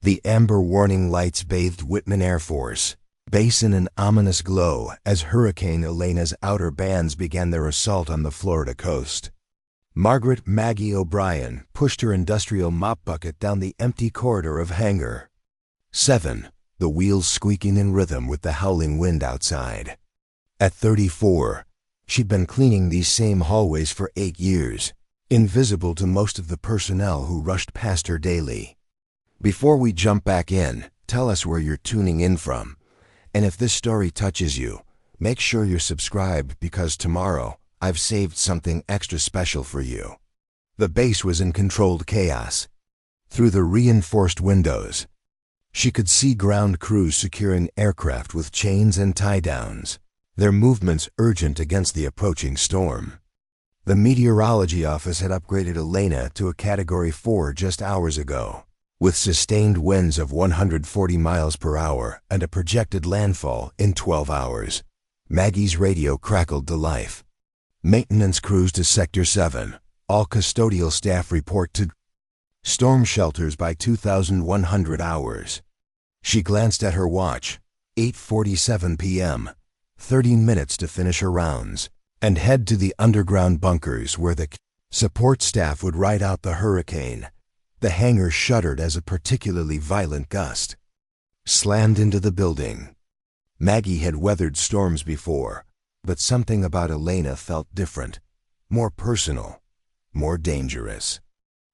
The amber warning lights bathed Whitman Air Force Base in an ominous glow as Hurricane Elena's outer bands began their assault on the Florida coast. Margaret Maggie O'Brien pushed her industrial mop bucket down the empty corridor of Hangar 7, the wheels squeaking in rhythm with the howling wind outside. At 34, she'd been cleaning these same hallways for 8 years, invisible to most of the personnel who rushed past her daily. Before we jump back in, tell us where you're tuning in from. And if this story touches you, make sure you're subscribed because tomorrow I've saved something extra special for you. The base was in controlled chaos. Through the reinforced windows, she could see ground crews securing aircraft with chains and tie-downs, their movements urgent against the approaching storm. The meteorology office had upgraded Elena to a Category 4 just hours ago, with sustained winds of 140 miles per hour and a projected landfall in 12 hours. Maggie's radio crackled to life. Maintenance crews to Sector 7. All custodial staff report to storm shelters by 2,100 hours. She glanced at her watch. 8:47 p.m. 30 minutes to finish her rounds and head to the underground bunkers where the support staff would ride out the hurricane. The hangar shuddered as a particularly violent gust slammed into the building. Maggie had weathered storms before, but something about Elena felt different, more personal, more dangerous.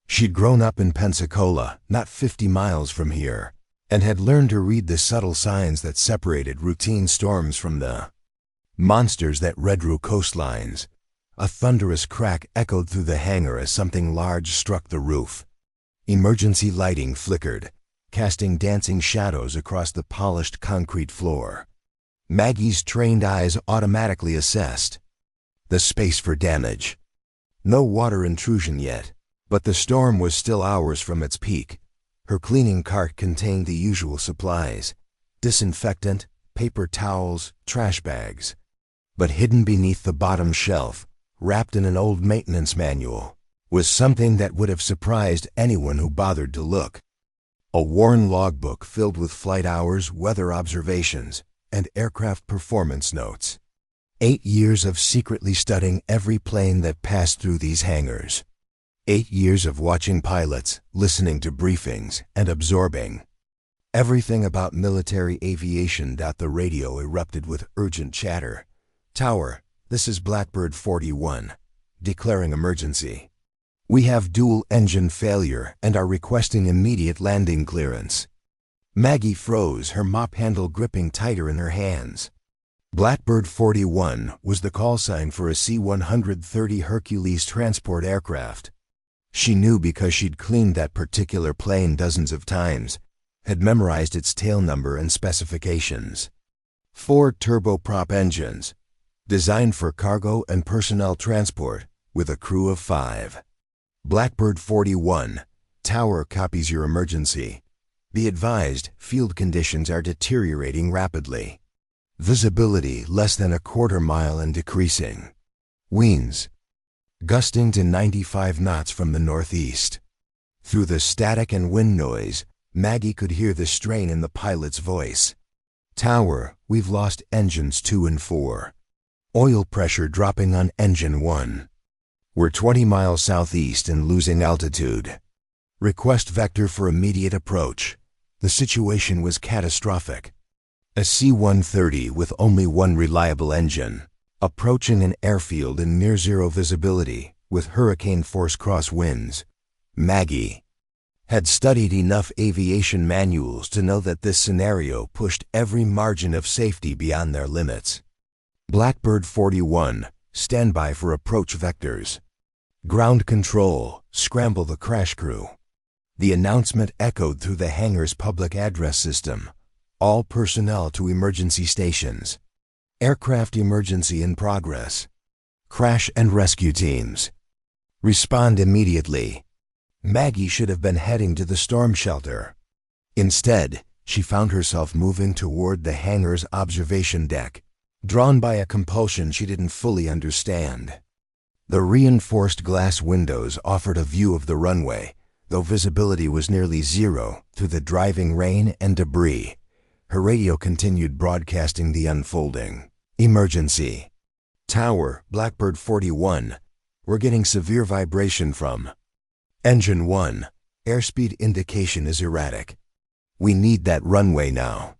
She'd grown up in Pensacola, not 50 miles from here, and had learned to read the subtle signs that separated routine storms from the monsters that redrew coastlines. A thunderous crack echoed through the hangar as something large struck the roof. Emergency lighting flickered, casting dancing shadows across the polished concrete floor. Maggie's trained eyes automatically assessed the space for damage. No water intrusion yet, but the storm was still hours from its peak. Her cleaning cart contained the usual supplies: disinfectant, paper towels, trash bags. But hidden beneath the bottom shelf, wrapped in an old maintenance manual, was something that would have surprised anyone who bothered to look. A worn logbook filled with flight hours, weather observations, and aircraft performance notes. 8 years of secretly studying every plane that passed through these hangars. 8 years of watching pilots, listening to briefings, and absorbing everything about military aviation. The radio erupted with urgent chatter. "Tower, this is Blackbird 41, declaring emergency. We have dual engine failure and are requesting immediate landing clearance." Maggie froze, her mop handle gripping tighter in her hands. Blackbird 41 was the call sign for a C-130 Hercules transport aircraft. She knew because she'd cleaned that particular plane dozens of times, had memorized its tail number and specifications. 4 turboprop engines, designed for cargo and personnel transport, with a crew of 5. Blackbird 41, Tower copies your emergency. Be advised, field conditions are deteriorating rapidly. Visibility less than a quarter mile and decreasing. Winds gusting to 95 knots from the northeast. Through the static and wind noise, Maggie could hear the strain in the pilot's voice. "Tower, we've lost engines 2 and 4. Oil pressure dropping on engine 1. We're 20 miles southeast and losing altitude. Request vector for immediate approach." The situation was catastrophic. A C-130 with only one reliable engine, approaching an airfield in near-zero visibility with hurricane force crosswinds. Maggie had studied enough aviation manuals to know that this scenario pushed every margin of safety beyond their limits. Blackbird 41, standby for approach vectors. Ground control, scramble the crash crew. The announcement echoed through the hangar's public address system. All personnel to emergency stations. Aircraft emergency in progress. Crash and rescue teams. Respond immediately. Maggie should have been heading to the storm shelter. Instead, she found herself moving toward the hangar's observation deck, drawn by a compulsion she didn't fully understand. The reinforced glass windows offered a view of the runway, Though visibility was nearly zero through the driving rain and debris, her radio continued broadcasting the unfolding. Emergency. Tower, Blackbird 41. We're getting severe vibration from Engine 1. Airspeed indication is erratic. We need that runway now.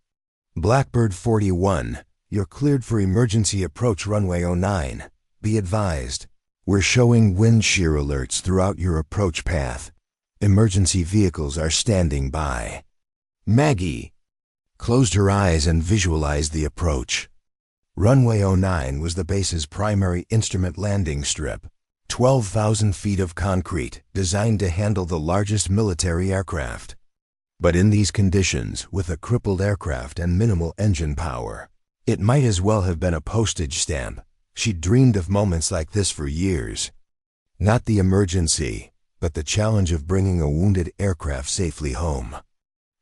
Blackbird 41. You're cleared for emergency approach runway 09. Be advised. We're showing wind shear alerts throughout your approach path. Emergency vehicles are standing by. Maggie closed her eyes and visualized the approach. Runway 09 was the base's primary instrument landing strip, 12,000 feet of concrete designed to handle the largest military aircraft. But in these conditions, with a crippled aircraft and minimal engine power, it might as well have been a postage stamp. She'd dreamed of moments like this for years. Not the emergency, but the challenge of bringing a wounded aircraft safely home.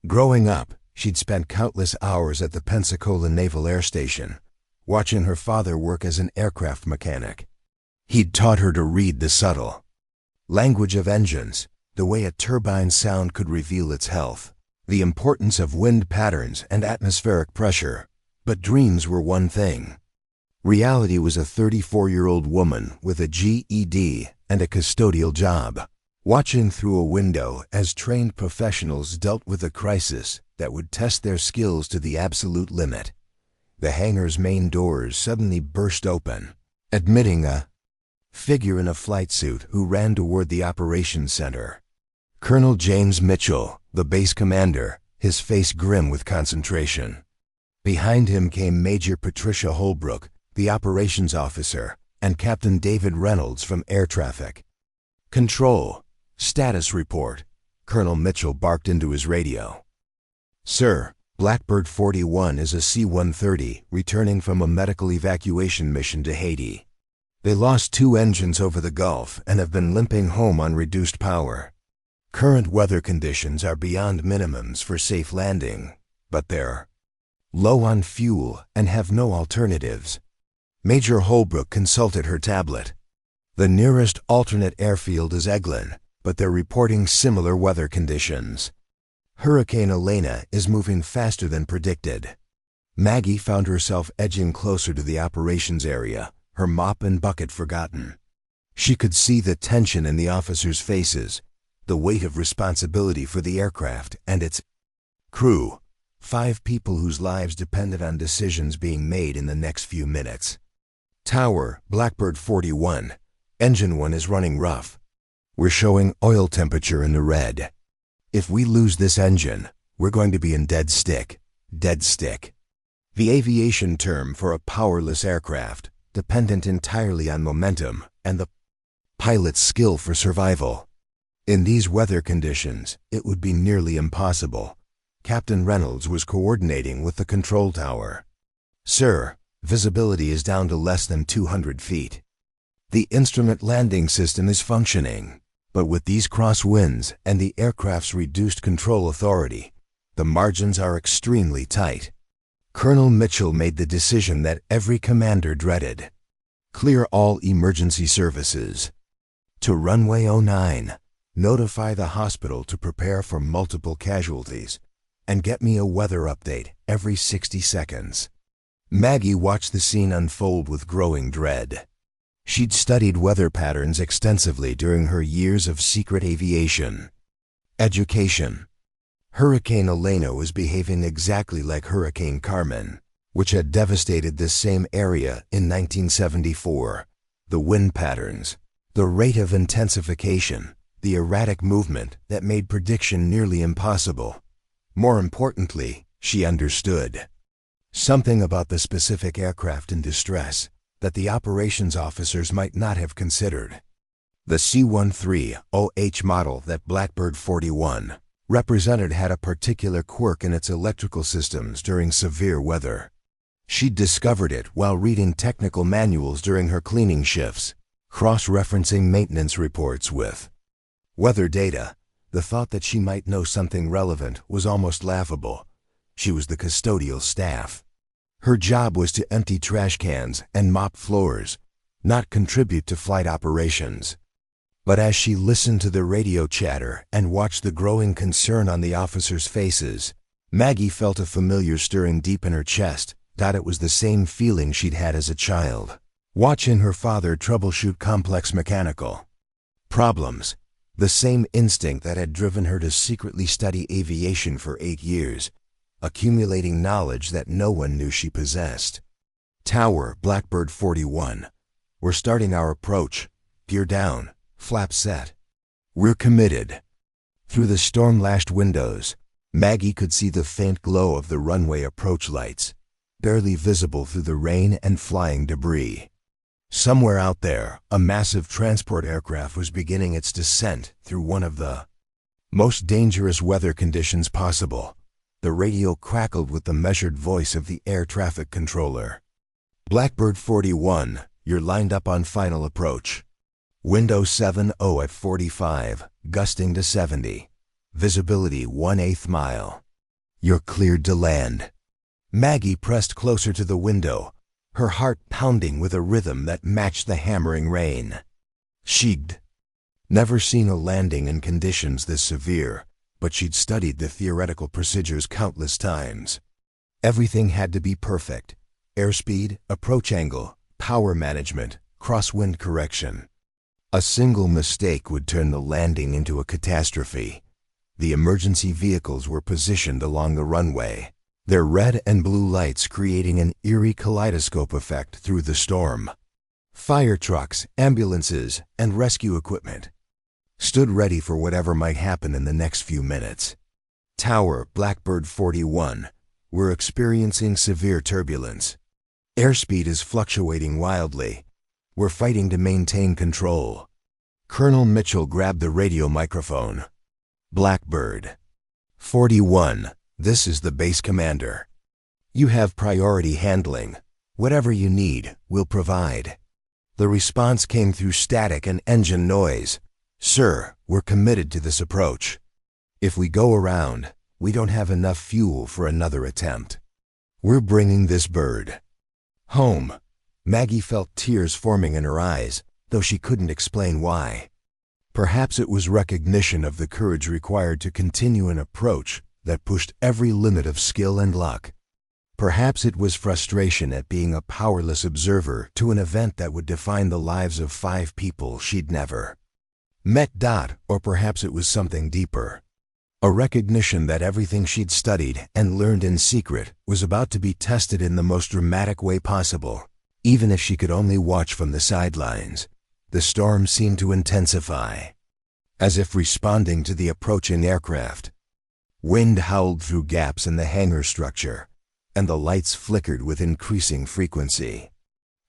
Growing up, she'd spent countless hours at the Pensacola Naval Air Station, watching her father work as an aircraft mechanic. He'd taught her to read the subtle language of engines, the way a turbine sound could reveal its health, the importance of wind patterns and atmospheric pressure. But dreams were one thing. Reality was a 34-year-old woman with a GED and a custodial job, watching through a window as trained professionals dealt with a crisis that would test their skills to the absolute limit. The hangar's main doors suddenly burst open, admitting a figure in a flight suit who ran toward the operations center. Colonel James Mitchell, the base commander, his face grim with concentration. Behind him came Major Patricia Holbrook, the operations officer, and Captain David Reynolds from air traffic. "Control. Status report," Colonel Mitchell barked into his radio. "Sir, Blackbird 41 is a C-130 returning from a medical evacuation mission to Haiti. They lost 2 engines over the Gulf and have been limping home on reduced power. Current weather conditions are beyond minimums for safe landing, but they're low on fuel and have no alternatives." Major Holbrook consulted her tablet. "The nearest alternate airfield is Eglin, but they're reporting similar weather conditions. Hurricane Elena is moving faster than predicted." Maggie found herself edging closer to the operations area, her mop and bucket forgotten. She could see the tension in the officers' faces, the weight of responsibility for the aircraft and its crew. 5 people whose lives depended on decisions being made in the next few minutes. Tower, Blackbird 41. Engine 1 is running rough. We're showing oil temperature in the red. If we lose this engine, we're going to be in dead stick. Dead stick. The aviation term for a powerless aircraft, dependent entirely on momentum and the pilot's skill for survival. In these weather conditions, it would be nearly impossible. Captain Reynolds was coordinating with the control tower. "Sir, visibility is down to less than 200 feet. The instrument landing system is functioning, but with these crosswinds and the aircraft's reduced control authority, the margins are extremely tight." Colonel Mitchell made the decision that every commander dreaded. "Clear all emergency services. To runway 09, notify the hospital to prepare for multiple casualties, and get me a weather update every 60 seconds. Maggie watched the scene unfold with growing dread. She'd studied weather patterns extensively during her years of secret aviation. Education. Hurricane Elena was behaving exactly like Hurricane Carmen, which had devastated this same area in 1974. The wind patterns, the rate of intensification, the erratic movement that made prediction nearly impossible. More importantly, she understood something about the specific aircraft in distress that the operations officers might not have considered. The C-130 model that Blackbird 41 represented had a particular quirk in its electrical systems during severe weather. She'd discovered it while reading technical manuals during her cleaning shifts, cross-referencing maintenance reports with weather data. The thought that she might know something relevant was almost laughable. She was the custodial staff. Her job was to empty trash cans and mop floors, not contribute to flight operations. But as she listened to the radio chatter and watched the growing concern on the officers' faces, Maggie felt a familiar stirring deep in her chest. It was the same feeling she'd had as a child, watching her father troubleshoot complex mechanical problems, the same instinct that had driven her to secretly study aviation for 8 years, accumulating knowledge that no one knew she possessed. Tower, Blackbird 41. We're starting our approach. Gear down, flap set. We're committed. Through the storm-lashed windows, Maggie could see the faint glow of the runway approach lights, barely visible through the rain and flying debris. Somewhere out there, a massive transport aircraft was beginning its descent through one of the most dangerous weather conditions possible. The radio crackled with the measured voice of the air traffic controller. Blackbird 41, you're lined up on final approach. Window 70 at 45, gusting to 70. Visibility 1/8 mile. You're cleared to land. Maggie pressed closer to the window, her heart pounding with a rhythm that matched the hammering rain. She'd never seen a landing in conditions this severe, but she'd studied the theoretical procedures countless times. Everything had to be perfect: airspeed, approach angle, power management, crosswind correction. A single mistake would turn the landing into a catastrophe. The emergency vehicles were positioned along the runway, their red and blue lights creating an eerie kaleidoscope effect through the storm. Fire trucks, ambulances, and rescue equipment stood ready for whatever might happen in the next few minutes. Tower, Blackbird 41. We're experiencing severe turbulence. Airspeed is fluctuating wildly. We're fighting to maintain control. Colonel Mitchell grabbed the radio microphone. Blackbird 41. This is the base commander. You have priority handling. Whatever you need, we'll provide. The response came through static and engine noise. Sir, we're committed to this approach. If we go around, we don't have enough fuel for another attempt. We're bringing this bird home. Maggie felt tears forming in her eyes, though she couldn't explain why. Perhaps it was recognition of the courage required to continue an approach that pushed every limit of skill and luck. Perhaps it was frustration at being a powerless observer to an event that would define the lives of 5 people she'd never met. Or perhaps it was something deeper. A recognition that everything she'd studied and learned in secret was about to be tested in the most dramatic way possible. Even if she could only watch from the sidelines, the storm seemed to intensify, as if responding to the approaching aircraft. Wind howled through gaps in the hangar structure, and the lights flickered with increasing frequency.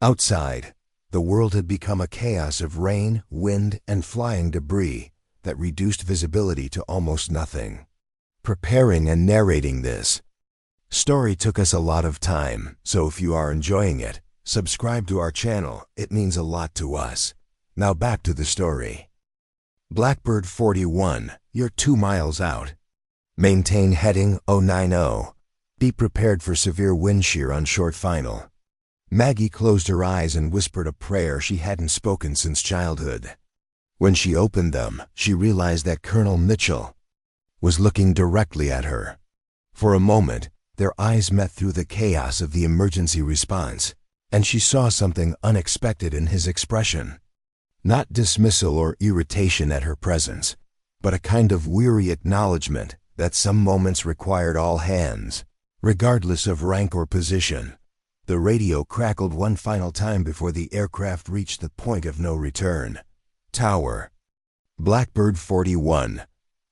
Outside, the world had become a chaos of rain, wind, and flying debris that reduced visibility to almost nothing. Preparing and narrating this story took us a lot of time, so if you are enjoying it, subscribe to our channel. It means a lot to us. Now back to the story. Blackbird 41, you're 2 miles out. Maintain heading 090. Be prepared for severe wind shear on short final. Maggie closed her eyes and whispered a prayer she hadn't spoken since childhood. When she opened them, she realized that Colonel Mitchell was looking directly at her. For a moment, their eyes met through the chaos of the emergency response, and she saw something unexpected in his expression. Not dismissal or irritation at her presence, but a kind of weary acknowledgement that some moments required all hands, regardless of rank or position. The radio crackled one final time before the aircraft reached the point of no return. Tower, Blackbird 41.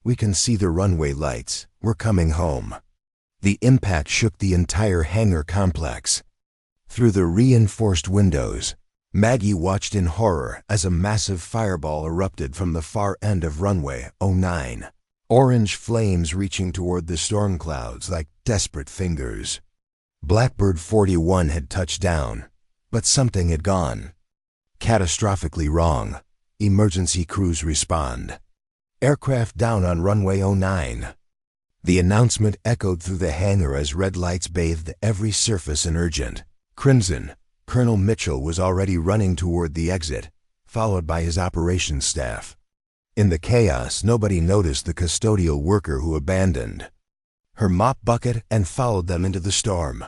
We can see the runway lights. We're coming home. The impact shook the entire hangar complex. Through the reinforced windows, Maggie watched in horror as a massive fireball erupted from the far end of runway 09. Orange flames reaching toward the storm clouds like desperate fingers. Blackbird 41 had touched down, but something had gone catastrophically wrong. Emergency crews respond. Aircraft down on runway 09. The announcement echoed through the hangar as red lights bathed every surface in urgent crimson. Colonel Mitchell was already running toward the exit, followed by his operations staff. In the chaos, nobody noticed the custodial worker who abandoned her mop bucket and followed them into the storm.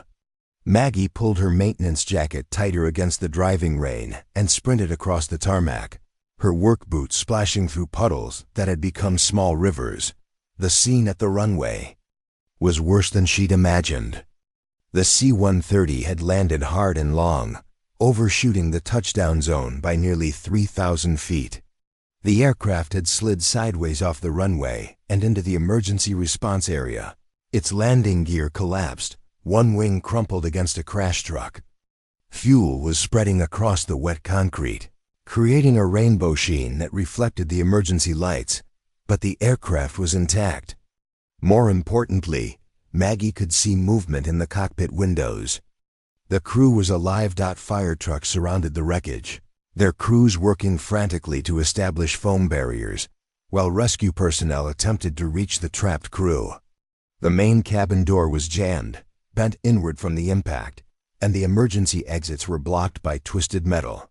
Maggie pulled her maintenance jacket tighter against the driving rein and sprinted across the tarmac, her work boots splashing through puddles that had become small rivers. The scene at the runway was worse than she'd imagined. The C-130 had landed hard and long, overshooting the touchdown zone by nearly 3,000 feet. The aircraft had slid sideways off the runway and into the emergency response area. Its landing gear collapsed, one wing crumpled against a crash truck. Fuel was spreading across the wet concrete, creating a rainbow sheen that reflected the emergency lights, but the aircraft was intact. More importantly, Maggie could see movement in the cockpit windows. The crew was alive. Fire trucks surrounded the wreckage, their crews working frantically to establish foam barriers, while rescue personnel attempted to reach the trapped crew. The main cabin door was jammed, bent inward from the impact, and the emergency exits were blocked by twisted metal.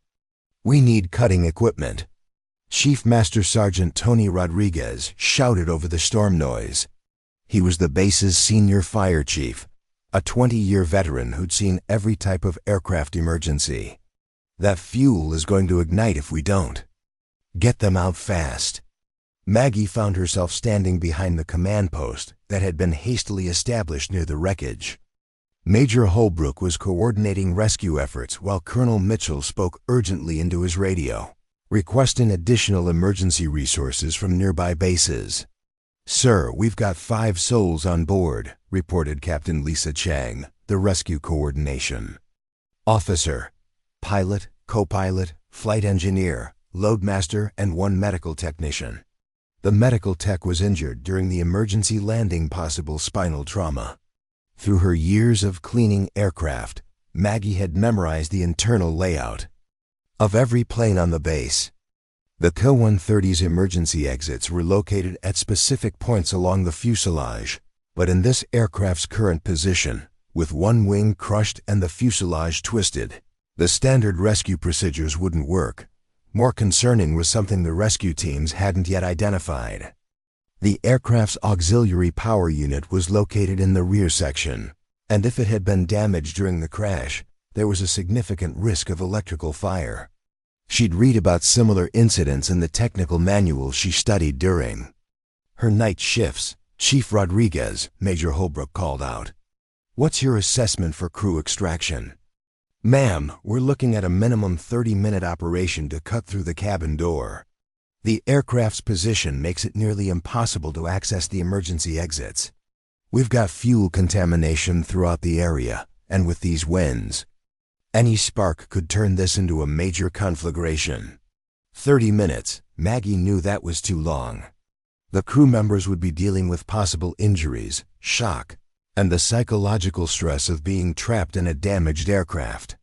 "We need cutting equipment," Chief Master Sergeant Tony Rodriguez shouted over the storm noise. He was the base's senior fire chief, a 20-year veteran who'd seen every type of aircraft emergency. "That fuel is going to ignite if we don't. Get them out fast." Maggie found herself standing behind the command post that had been hastily established near the wreckage. Major Holbrook was coordinating rescue efforts while Colonel Mitchell spoke urgently into his radio, requesting additional emergency resources from nearby bases. "Sir, we've got 5 souls on board," reported Captain Lisa Chang, the rescue coordination officer. Pilot, co-pilot, flight engineer, loadmaster, and 1 medical technician. The medical tech was injured during the emergency landing, possible spinal trauma. Through her years of cleaning aircraft, Maggie had memorized the internal layout of every plane on the base. The C-130's emergency exits were located at specific points along the fuselage, but in this aircraft's current position, with one wing crushed and the fuselage twisted, the standard rescue procedures wouldn't work. More concerning was something the rescue teams hadn't yet identified. The aircraft's auxiliary power unit was located in the rear section, and if it had been damaged during the crash, there was a significant risk of electrical fire. She'd read about similar incidents in the technical manuals she studied during her night shifts. "Chief Rodriguez," Major Holbrook called out. "What's your assessment for crew extraction?" "Ma'am, we're looking at a minimum 30-minute operation to cut through the cabin door. The aircraft's position makes it nearly impossible to access the emergency exits. We've got fuel contamination throughout the area, and with these winds, any spark could turn this into a major conflagration." 30 minutes, Maggie knew that was too long. The crew members would be dealing with possible injuries, shock, and the psychological stress of being trapped in a damaged aircraft.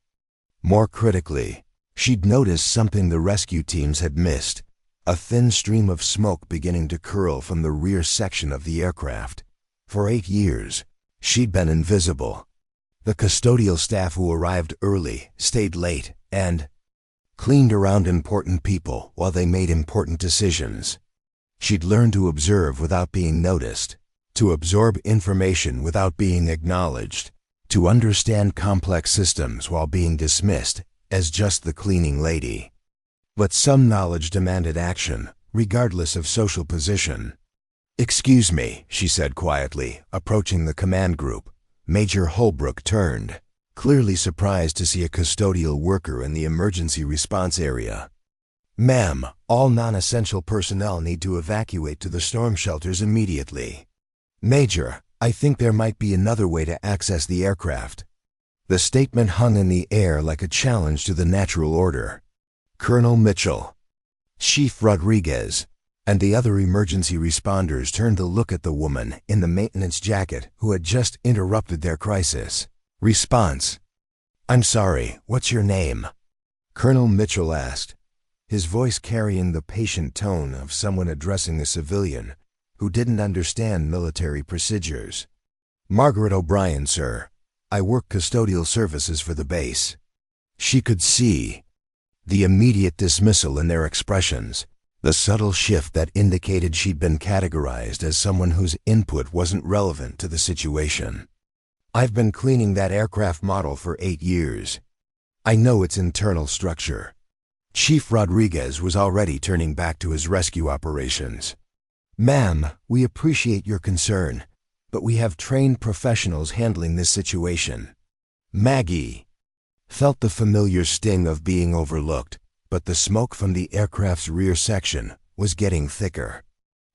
More critically, she'd noticed something the rescue teams had missed: a thin stream of smoke beginning to curl from the rear section of the aircraft. For 8 years, she'd been invisible. The custodial staff who arrived early, stayed late, and cleaned around important people while they made important decisions. She'd learned to observe without being noticed, to absorb information without being acknowledged, to understand complex systems while being dismissed as just the cleaning lady. But some knowledge demanded action, regardless of social position. "Excuse me," she said quietly, approaching the command group. Major Holbrook turned, clearly surprised to see a custodial worker in the emergency response area. "Ma'am, all non-essential personnel need to evacuate to the storm shelters immediately." "Major, I think there might be another way to access the aircraft." The statement hung in the air like a challenge to the natural order. Colonel Mitchell, Chief Rodriguez, and the other emergency responders turned to look at the woman in the maintenance jacket who had just interrupted their crisis response. "I'm sorry, what's your name?" Colonel Mitchell asked, his voice carrying the patient tone of someone addressing a civilian who didn't understand military procedures. "Margaret O'Brien, sir. I work custodial services for the base." She could see The immediate dismissal in their expressions, the subtle shift that indicated she'd been categorized as someone whose input wasn't relevant to the situation. I've been cleaning that aircraft model for 8 years. I know its internal structure. Chief Rodriguez was already turning back to his rescue operations. Ma'am, we appreciate your concern, but we have trained professionals handling this situation. Maggie felt the familiar sting of being overlooked, but the smoke from the aircraft's rear section was getting thicker.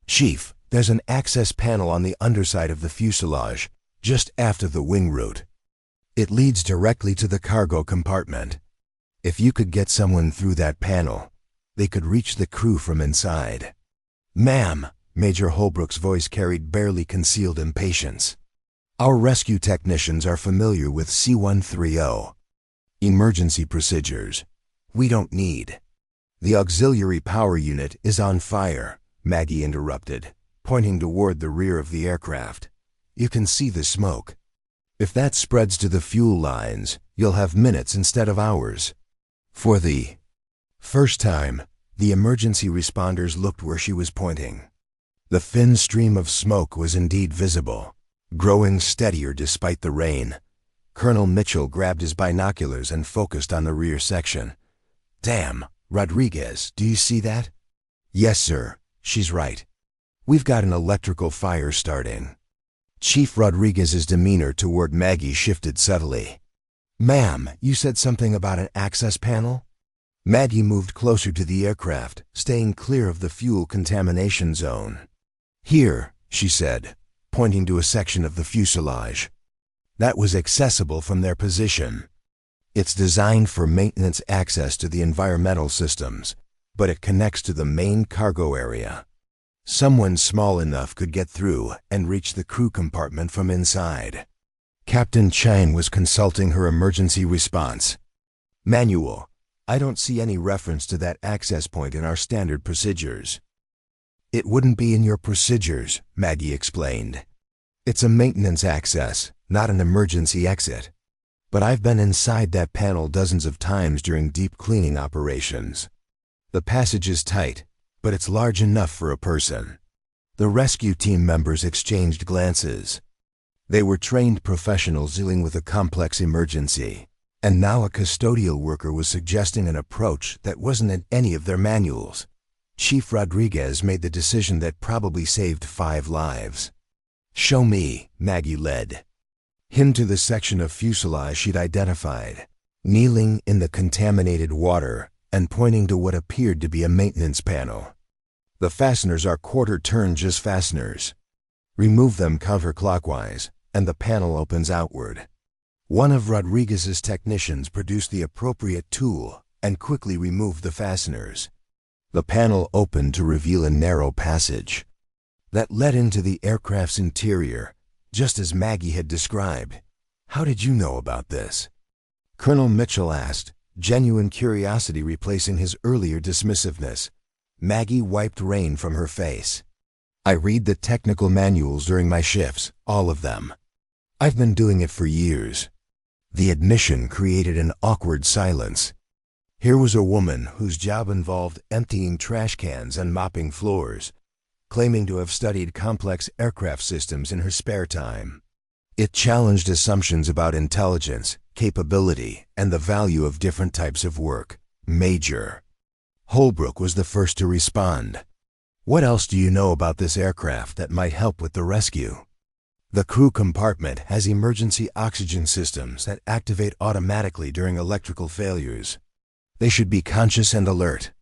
Chief, there's an access panel on the underside of the fuselage, just after the wing root. It leads directly to the cargo compartment. If you could get someone through that panel, they could reach the crew from inside. Ma'am, Major Holbrook's voice carried barely concealed impatience. Our rescue technicians are familiar with C-130. Emergency procedures. We don't need. The auxiliary power unit is on fire, Maggie interrupted, pointing toward the rear of the aircraft. You can see the smoke. If that spreads to the fuel lines, you'll have minutes instead of hours. For the first time, the emergency responders looked where she was pointing. The thin stream of smoke was indeed visible, growing steadier despite the rain. Colonel Mitchell grabbed his binoculars and focused on the rear section. Damn, Rodriguez, do you see that? Yes, sir, she's right. We've got an electrical fire starting. Chief Rodriguez's demeanor toward Maggie shifted subtly. Ma'am, you said something about an access panel? Maggie moved closer to the aircraft, staying clear of the fuel contamination zone. Here, she said, pointing to a section of the fuselage. That was accessible from their position. It's designed for maintenance access to the environmental systems, but it connects to the main cargo area. Someone small enough could get through and reach the crew compartment from inside. Captain Chang was consulting her emergency response. Manual, I don't see any reference to that access point in our standard procedures. It wouldn't be in your procedures, Maggie explained. It's a maintenance access, not an emergency exit. But I've been inside that panel dozens of times during deep cleaning operations. The passage is tight, but it's large enough for a person. The rescue team members exchanged glances. They were trained professionals dealing with a complex emergency, and now a custodial worker was suggesting an approach that wasn't in any of their manuals. Chief Rodriguez made the decision that probably saved 5 lives. Show me, Maggie led him to the section of fuselage she'd identified, kneeling in the contaminated water and pointing to what appeared to be a maintenance panel. The fasteners are quarter-turn just fasteners. Remove them counterclockwise, and the panel opens outward. One of Rodriguez's technicians produced the appropriate tool and quickly removed the fasteners. The panel opened to reveal a narrow passage that led into the aircraft's interior, just as Maggie had described. How did you know about this? Colonel Mitchell asked, genuine curiosity replacing his earlier dismissiveness. Maggie wiped rain from her face. I read the technical manuals during my shifts, all of them. I've been doing it for years. The admission created an awkward silence. Here was a woman whose job involved emptying trash cans and mopping floors, claiming to have studied complex aircraft systems in her spare time. It challenged assumptions about intelligence, capability, and the value of different types of work. Major Holbrook was the first to respond. What else do you know about this aircraft that might help with the rescue? The crew compartment has emergency oxygen systems that activate automatically during electrical failures. They should be conscious and alert.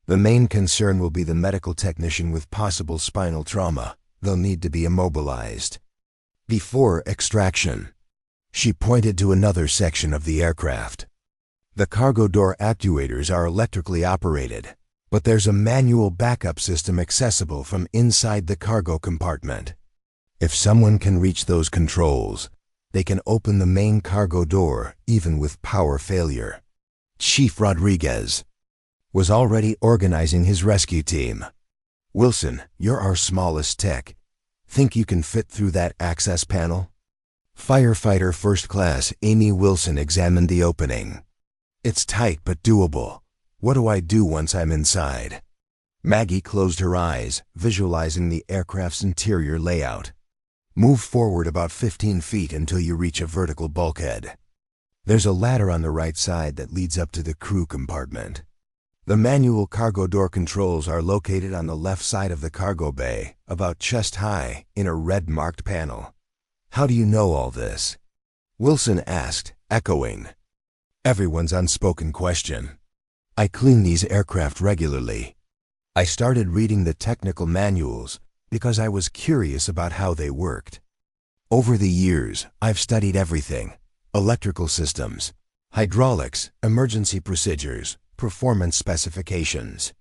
The main concern will be the medical technician with possible spinal trauma. They'll need to be immobilized before extraction. She pointed to another section of the aircraft. The cargo door actuators are electrically operated, but there's a manual backup system accessible from inside the cargo compartment. If someone can reach those controls, they can open the main cargo door even with power failure. Chief Rodriguez was already organizing his rescue team. Wilson, you're our smallest tech. Think you can fit through that access panel? Firefighter First Class Amy Wilson examined the opening. It's tight but doable. What do I do once I'm inside? Maggie closed her eyes, visualizing the aircraft's interior layout. Move forward about 15 feet until you reach a vertical bulkhead. There's a ladder on the right side that leads up to the crew compartment. The manual cargo door controls are located on the left side of the cargo bay, about chest high, in a red-marked panel. How do you know all this? Wilson asked, echoing everyone's unspoken question. I clean these aircraft regularly. I started reading the technical manuals because I was curious about how they worked. Over the years, I've studied everything: electrical systems, hydraulics, emergency procedures, performance specifications.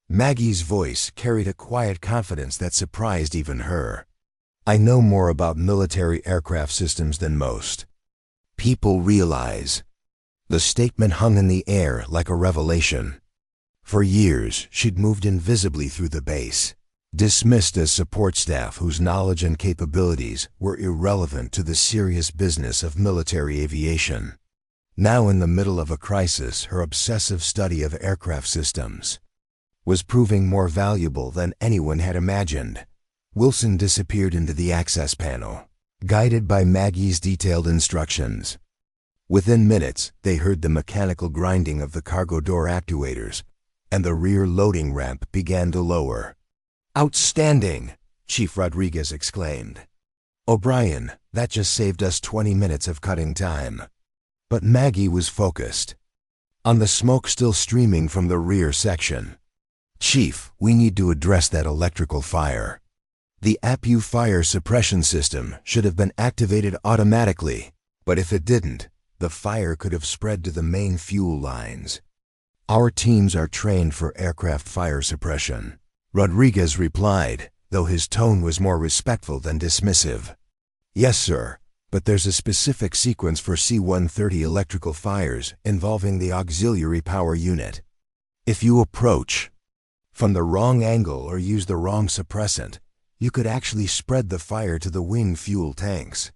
Maggie's voice carried a quiet confidence that surprised even her. I know more about military aircraft systems than most people realize. The statement hung in the air like a revelation. For years, she'd moved invisibly through the base, dismissed as support staff whose knowledge and capabilities were irrelevant to the serious business of military aviation. Now, in the middle of a crisis, her obsessive study of aircraft systems was proving more valuable than anyone had imagined. Wilson disappeared into the access panel, guided by Maggie's detailed instructions. Within minutes, they heard the mechanical grinding of the cargo door actuators, and the rear loading ramp began to lower. "Outstanding!" Chief Rodriguez exclaimed. "O'Brien, that just saved us 20 minutes of cutting time." But Maggie was focused on the smoke still streaming from the rear section. "Chief, we need to address that electrical fire. The APU fire suppression system should have been activated automatically, but if it didn't, the fire could have spread to the main fuel lines. Our teams are trained for aircraft fire suppression," Rodriguez replied, though his tone was more respectful than dismissive. "Yes, sir, but there's a specific sequence for C-130 electrical fires involving the auxiliary power unit. If you approach from the wrong angle or use the wrong suppressant, you could actually spread the fire to the wing fuel tanks."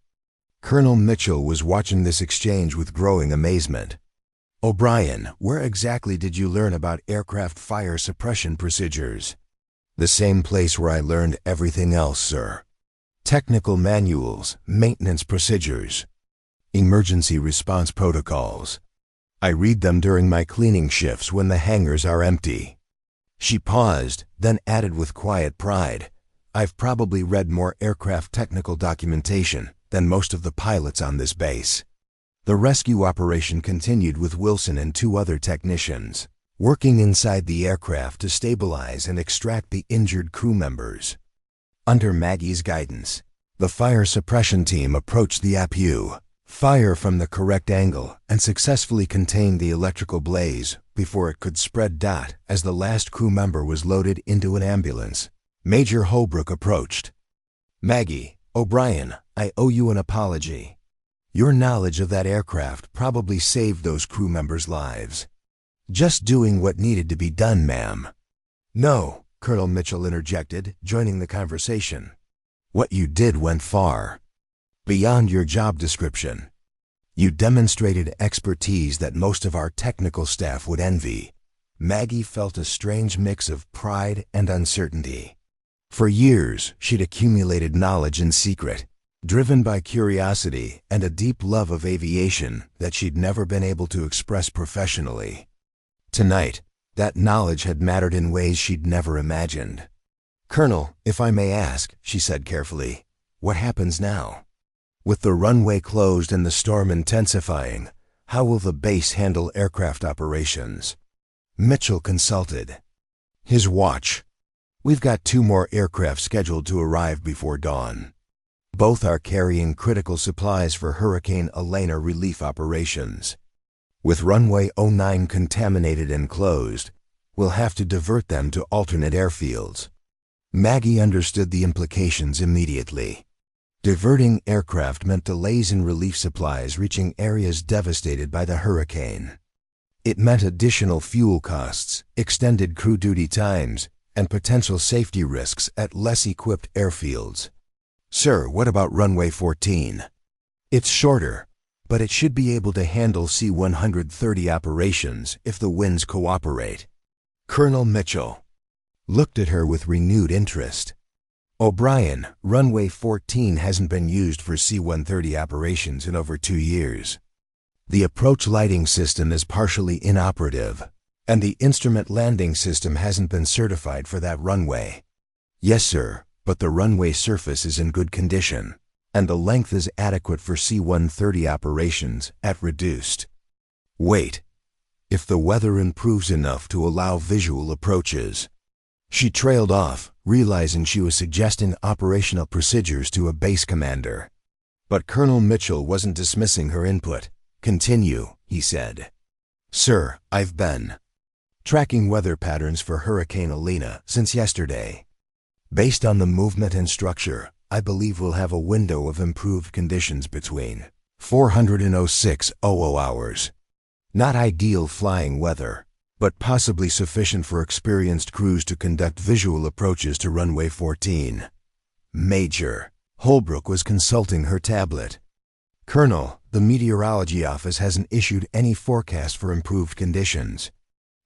Colonel Mitchell was watching this exchange with growing amazement. "O'Brien, where exactly did you learn about aircraft fire suppression procedures?" "The same place where I learned everything else, sir. Technical manuals, maintenance procedures, emergency response protocols. I read them during my cleaning shifts when the hangars are empty." She paused, then added with quiet pride, "I've probably read more aircraft technical documentation than most of the pilots on this base." The rescue operation continued with Wilson and 2 other technicians, working inside the aircraft to stabilize and extract the injured crew members. Under Maggie's guidance, the fire suppression team approached the APU, fire from the correct angle, and successfully contained the electrical blaze before it could spread. As the last crew member was loaded into an ambulance, Major Holbrook approached. "Maggie, O'Brien, I owe you an apology. Your knowledge of that aircraft probably saved those crew members' lives." "Just doing what needed to be done, ma'am." "No," Colonel Mitchell interjected, joining the conversation. "What you did went far beyond your job description. You demonstrated expertise that most of our technical staff would envy." Maggie felt a strange mix of pride and uncertainty. For years, she'd accumulated knowledge in secret, driven by curiosity and a deep love of aviation that she'd never been able to express professionally. Tonight, that knowledge had mattered in ways she'd never imagined. "Colonel, if I may ask," she said carefully, "what happens now? With the runway closed and the storm intensifying, how will the base handle aircraft operations?" Mitchell consulted his watch. "We've got 2 more aircraft scheduled to arrive before dawn. Both are carrying critical supplies for Hurricane Elena relief operations. With runway 09 contaminated and closed, we'll have to divert them to alternate airfields." Maggie understood the implications immediately. Diverting aircraft meant delays in relief supplies reaching areas devastated by the hurricane. It meant additional fuel costs, extended crew duty times, and potential safety risks at less equipped airfields. "Sir, what about runway 14? It's shorter, but it should be able to handle C-130 operations if the winds cooperate. Colonel Mitchell looked at her with renewed interest. O'Brien, runway 14 hasn't been used for C-130 operations in over 2 years. The approach lighting system is partially inoperative, and the instrument landing system hasn't been certified for that runway. Yes, sir, but the runway surface is in good condition, and the length is adequate for C-130 operations at reduced weight, if the weather improves enough to allow visual approaches. She trailed off, realizing she was suggesting operational procedures to a base commander. But Colonel Mitchell wasn't dismissing her input. Continue, he said. Sir, I've been tracking weather patterns for Hurricane Elena since yesterday. Based on the movement and structure, I believe we'll have a window of improved conditions between 406:00 hours. Not ideal flying weather, but possibly sufficient for experienced crews to conduct visual approaches to runway 14. Major Holbrook was consulting her tablet. Colonel, the meteorology office hasn't issued any forecast for improved conditions.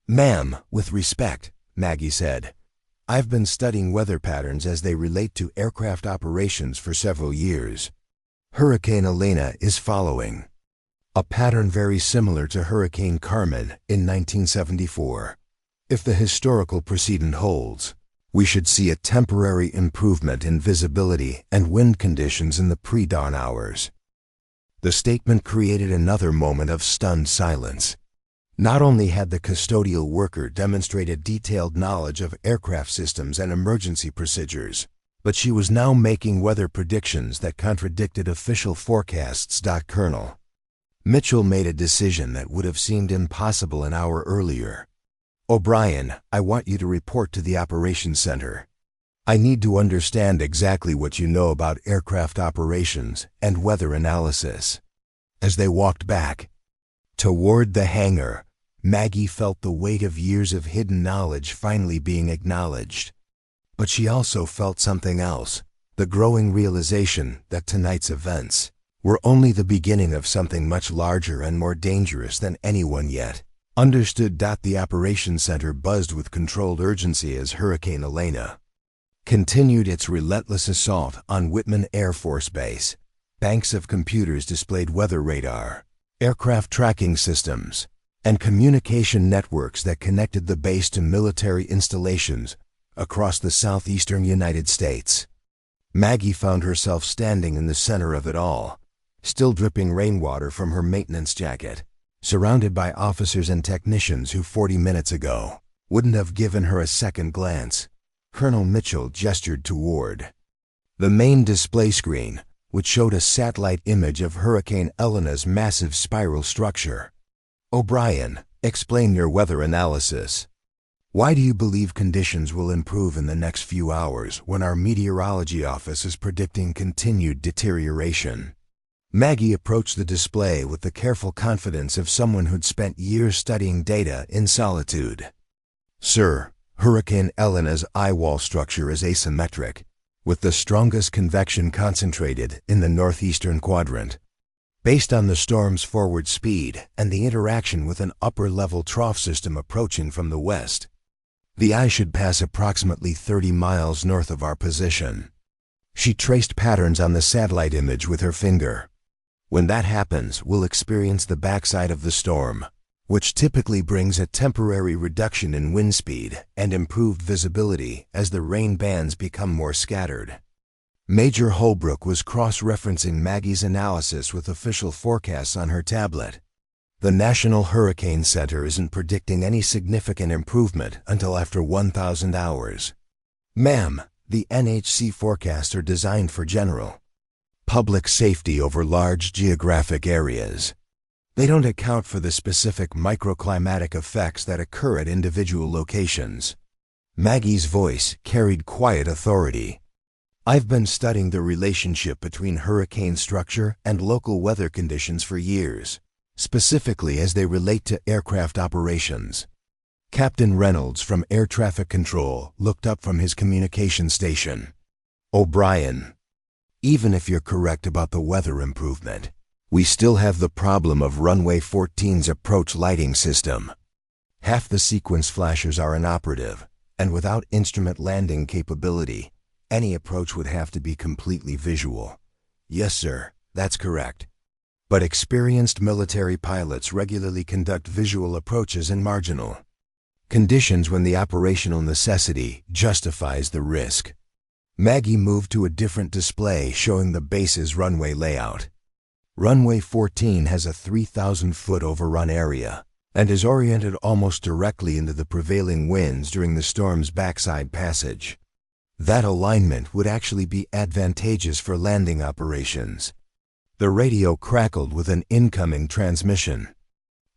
Ma'am, with respect, Maggie said, I've been studying weather patterns as they relate to aircraft operations for several years. Hurricane Elena is following a pattern very similar to Hurricane Carmen in 1974. If the historical precedent holds, we should see a temporary improvement in visibility and wind conditions in the pre-dawn hours. The statement created another moment of stunned silence. Not only had the custodial worker demonstrated detailed knowledge of aircraft systems and emergency procedures, but she was now making weather predictions that contradicted official forecasts. Colonel Mitchell made a decision that would have seemed impossible an hour earlier. O'Brien, I want you to report to the operations center. I need to understand exactly what you know about aircraft operations and weather analysis. As they walked back toward the hangar, Maggie felt the weight of years of hidden knowledge finally being acknowledged. But she also felt something else, the growing realization that tonight's events were only the beginning of something much larger and more dangerous than anyone yet understood. The operations center buzzed with controlled urgency as Hurricane Elena continued its relentless assault on Whitman Air Force Base. Banks of computers displayed weather radar, aircraft tracking systems, and communication networks that connected the base to military installations across the southeastern United States. Maggie found herself standing in the center of it all, still dripping rainwater from her maintenance jacket, surrounded by officers and technicians who 40 minutes ago wouldn't have given her a second glance. Colonel Mitchell gestured toward the main display screen, which showed a satellite image of Hurricane Elena's massive spiral structure. O'Brien, explain your weather analysis. Why do you believe conditions will improve in the next few hours when our meteorology office is predicting continued deterioration? Maggie approached the display with the careful confidence of someone who'd spent years studying data in solitude. Sir, Hurricane Elena's eye-wall structure is asymmetric, with the strongest convection concentrated in the northeastern quadrant. Based on the storm's forward speed and the interaction with an upper-level trough system approaching from the west, the eye should pass approximately 30 miles north of our position. She traced patterns on the satellite image with her finger. When that happens, we'll experience the backside of the storm, which typically brings a temporary reduction in wind speed and improved visibility as the rain bands become more scattered. Major Holbrook was cross-referencing Maggie's analysis with official forecasts on her tablet. The National Hurricane Center isn't predicting any significant improvement until after 1,000 hours. Ma'am, the NHC forecasts are designed for general public safety over large geographic areas. They don't account for the specific microclimatic effects that occur at individual locations. Maggie's voice carried quiet authority. I've been studying the relationship between hurricane structure and local weather conditions for years, specifically as they relate to aircraft operations. Captain Reynolds from Air Traffic Control looked up from his communication station. O'Brien, even if you're correct about the weather improvement, We still have the problem of runway 14's approach lighting system. Half the sequence flashers are inoperative, and without instrument landing capability, any approach would have to be completely visual. Yes, sir, that's correct. But experienced military pilots regularly conduct visual approaches in marginal conditions when the operational necessity justifies the risk. Maggie moved to a different display showing the base's runway layout. Runway 14 has a 3,000-foot overrun area and is oriented almost directly into the prevailing winds during the storm's backside passage. That alignment would actually be advantageous for landing operations. The radio crackled with an incoming transmission.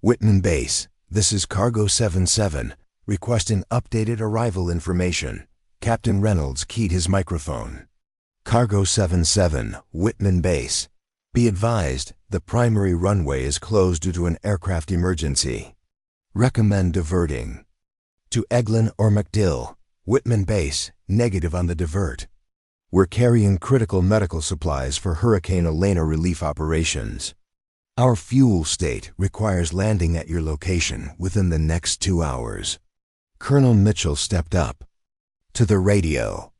Whitman Base, this is Cargo 77, requesting updated arrival information. Captain Reynolds keyed his microphone. Cargo 77, Whitman Base. Be advised, the primary runway is closed due to an aircraft emergency. Recommend diverting. To Eglin or MacDill, Whitman Base, negative on the divert. We're carrying critical medical supplies for Hurricane Elena relief operations. Our fuel state requires landing at your location within the next 2 hours. Colonel Mitchell stepped up. To the radio.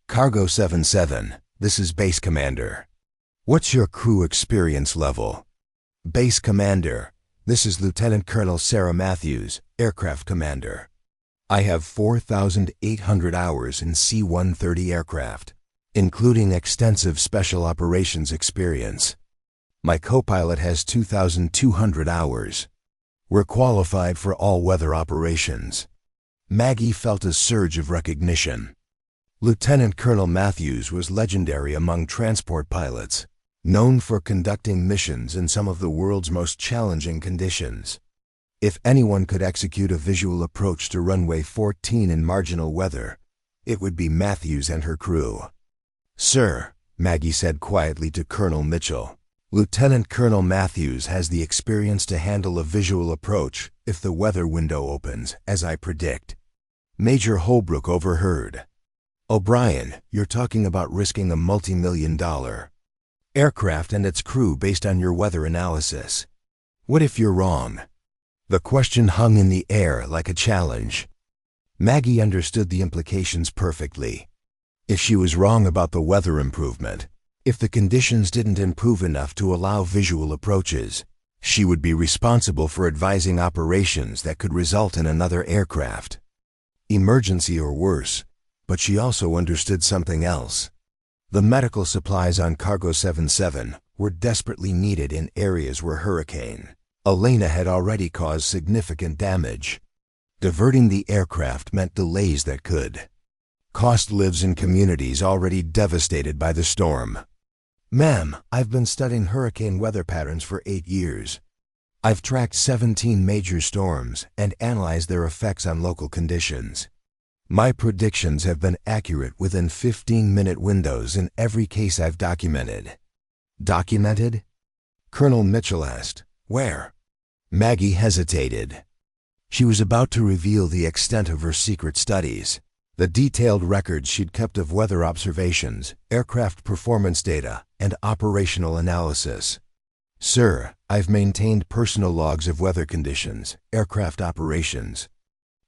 Cargo 77, this is Base Commander. What's your crew experience level? Base Commander, this is Lieutenant Colonel Sarah Matthews, Aircraft Commander. I have 4,800 hours in C-130 aircraft, including extensive special operations experience. My co-pilot has 2,200 hours. We're qualified for all-weather operations. Maggie felt a surge of recognition. Lieutenant Colonel Matthews was legendary among transport pilots, known for conducting missions in some of the world's most challenging conditions. If anyone could execute a visual approach to runway 14 in marginal weather, it would be Matthews and her crew. Sir, Maggie said quietly to Colonel Mitchell, Lieutenant Colonel Matthews has the experience to handle a visual approach if the weather window opens, as I predict. Major Holbrook overheard. O'Brien, you're talking about risking a multi-million-dollar aircraft and its crew based on your weather analysis. What if you're wrong? The question hung in the air like a challenge. Maggie understood the implications perfectly. If she was wrong about the weather improvement, if the conditions didn't improve enough to allow visual approaches, she would be responsible for advising operations that could result in another aircraft. Emergency or worse, but she also understood something else. The medical supplies on Cargo 77 were desperately needed in areas where Hurricane Elena had already caused significant damage. Diverting the aircraft meant delays that could cost lives in communities already devastated by the storm. Ma'am, I've been studying hurricane weather patterns for 8 years. I've tracked 17 major storms and analyzed their effects on local conditions. My predictions have been accurate within 15-minute windows in every case I've documented. Documented? Colonel Mitchell asked. Where? Maggie hesitated. She was about to reveal the extent of her secret studies, the detailed records she'd kept of weather observations, aircraft performance data, and operational analysis. Sir, I've maintained personal logs of weather conditions, aircraft operations,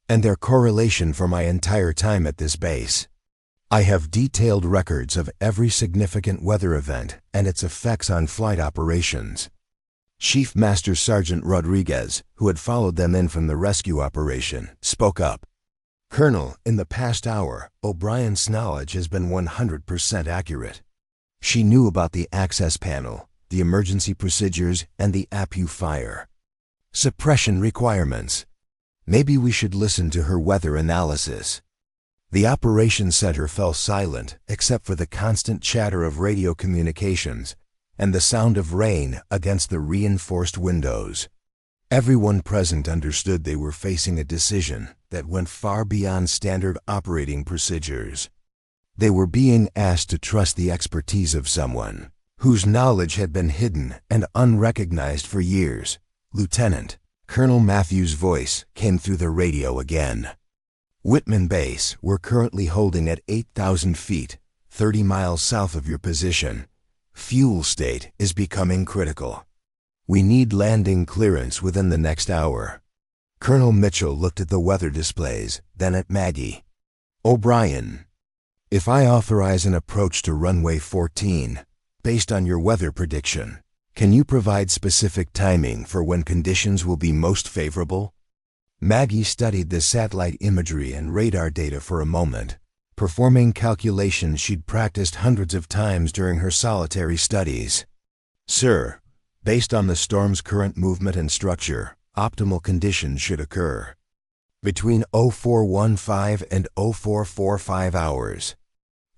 and their correlation for my entire time at this base. I have detailed records of every significant weather event and its effects on flight operations. Chief Master Sergeant Rodriguez, who had followed them in from the rescue operation, spoke up. Colonel, in the past hour, O'Brien's knowledge has been 100% accurate. She knew about the access panel, the emergency procedures, and the APU fire suppression requirements. Maybe we should listen to her weather analysis. The operations center fell silent except for the constant chatter of radio communications and the sound of rain against the reinforced windows. Everyone present understood they were facing a decision that went far beyond standard operating procedures. They were being asked to trust the expertise of someone whose knowledge had been hidden and unrecognized for years. Lieutenant Colonel Matthews' voice came through the radio again. Whitman Base, we're currently holding at 8,000 feet, 30 miles south of your position. Fuel state is becoming critical. We need landing clearance within the next hour. Colonel Mitchell looked at the weather displays, then at Maggie. O'Brien, if I authorize an approach to runway 14, based on your weather prediction, can you provide specific timing for when conditions will be most favorable? Maggie studied the satellite imagery and radar data for a moment, performing calculations she'd practiced hundreds of times during her solitary studies. Sir, based on the storm's current movement and structure, optimal conditions should occur between 0415 and 0445 hours.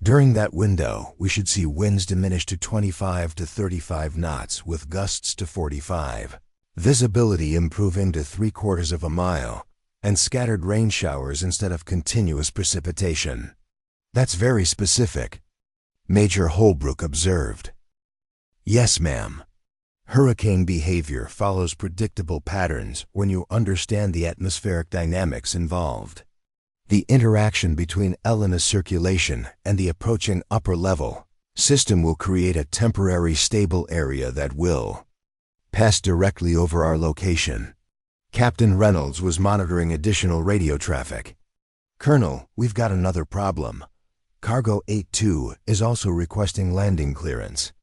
During that window, we should see winds diminish to 25 to 35 knots with gusts to 45, visibility improving to 3/4 of a mile, and scattered rain showers instead of continuous precipitation. That's very specific, Major Holbrook observed. Yes, ma'am. Hurricane behavior follows predictable patterns when you understand the atmospheric dynamics involved. The interaction between Elena's circulation and the approaching upper level system will create a temporary stable area that will pass directly over our location. Captain Reynolds was monitoring additional radio traffic. Colonel, we've got another problem. Cargo 82 is also requesting landing clearance.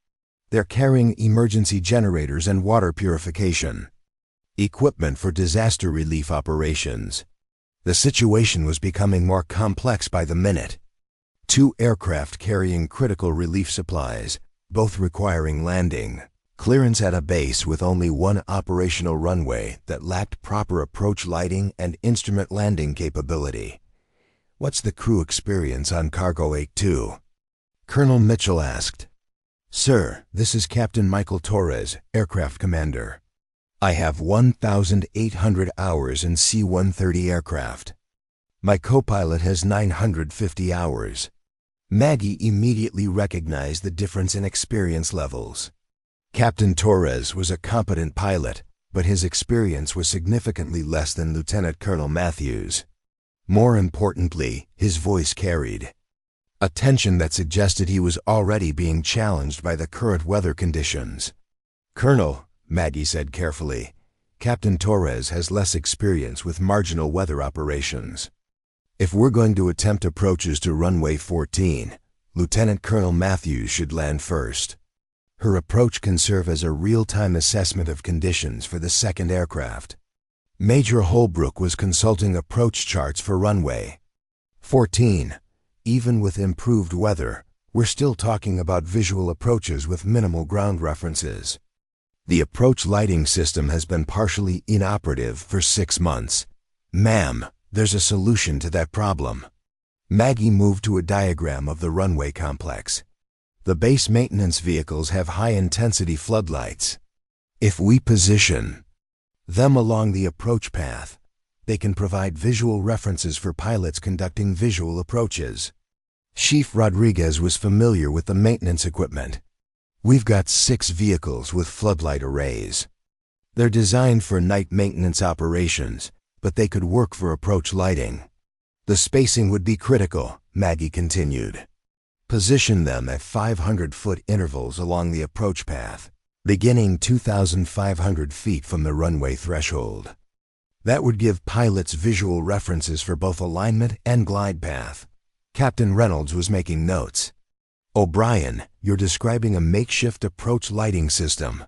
They're carrying emergency generators and water purification equipment for disaster relief operations. The situation was becoming more complex by the minute. 2 aircraft carrying critical relief supplies, both requiring landing clearance at a base with only one operational runway that lacked proper approach lighting and instrument landing capability. What's the crew experience on Cargo 82? Colonel Mitchell asked. Sir, this is Captain Michael Torres, aircraft commander. I have 1,800 hours in C-130 aircraft. My co-pilot has 950 hours. Maggie immediately recognized the difference in experience levels. Captain Torres was a competent pilot, but his experience was significantly less than Lieutenant Colonel Matthews. More importantly, his voice carried a tension that suggested he was already being challenged by the current weather conditions. Colonel, Maggie said carefully, Captain Torres has less experience with marginal weather operations. If we're going to attempt approaches to runway 14, Lieutenant Colonel Matthews should land first. Her approach can serve as a real-time assessment of conditions for the second aircraft. Major Holbrook was consulting approach charts for runway 14. Even with improved weather, we're still talking about visual approaches with minimal ground references. The approach lighting system has been partially inoperative for 6 months. Ma'am, there's a solution to that problem. Maggie moved to a diagram of the runway complex. The base maintenance vehicles have high-intensity floodlights. If we position them along the approach path, they can provide visual references for pilots conducting visual approaches. Chief Rodriguez was familiar with the maintenance equipment. We've got 6 vehicles with floodlight arrays. They're designed for night maintenance operations, but they could work for approach lighting. The spacing would be critical, Maggie continued. Position them at 500-foot intervals along the approach path, beginning 2,500 feet from the runway threshold. That would give pilots visual references for both alignment and glide path. Captain Reynolds was making notes. O'Brien, you're describing a makeshift approach lighting system.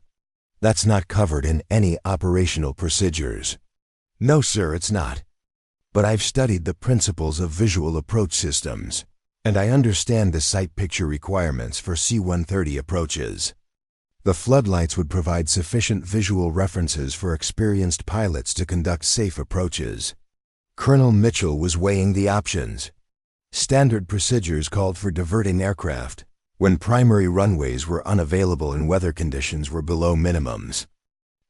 That's not covered in any operational procedures. No, sir, it's not. But I've studied the principles of visual approach systems, and I understand the sight picture requirements for C-130 approaches. The floodlights would provide sufficient visual references for experienced pilots to conduct safe approaches. Colonel Mitchell was weighing the options. Standard procedures called for diverting aircraft when primary runways were unavailable and weather conditions were below minimums.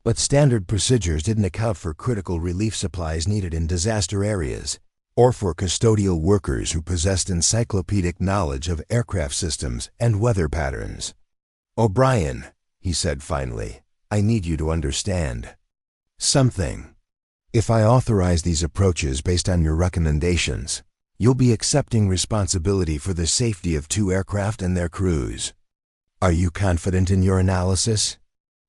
But standard procedures didn't account for critical relief supplies needed in disaster areas, or for custodial workers who possessed encyclopedic knowledge of aircraft systems and weather patterns. O'Brien, he said finally, I need you to understand something. If I authorize these approaches based on your recommendations, you'll be accepting responsibility for the safety of 2 aircraft and their crews. Are you confident in your analysis?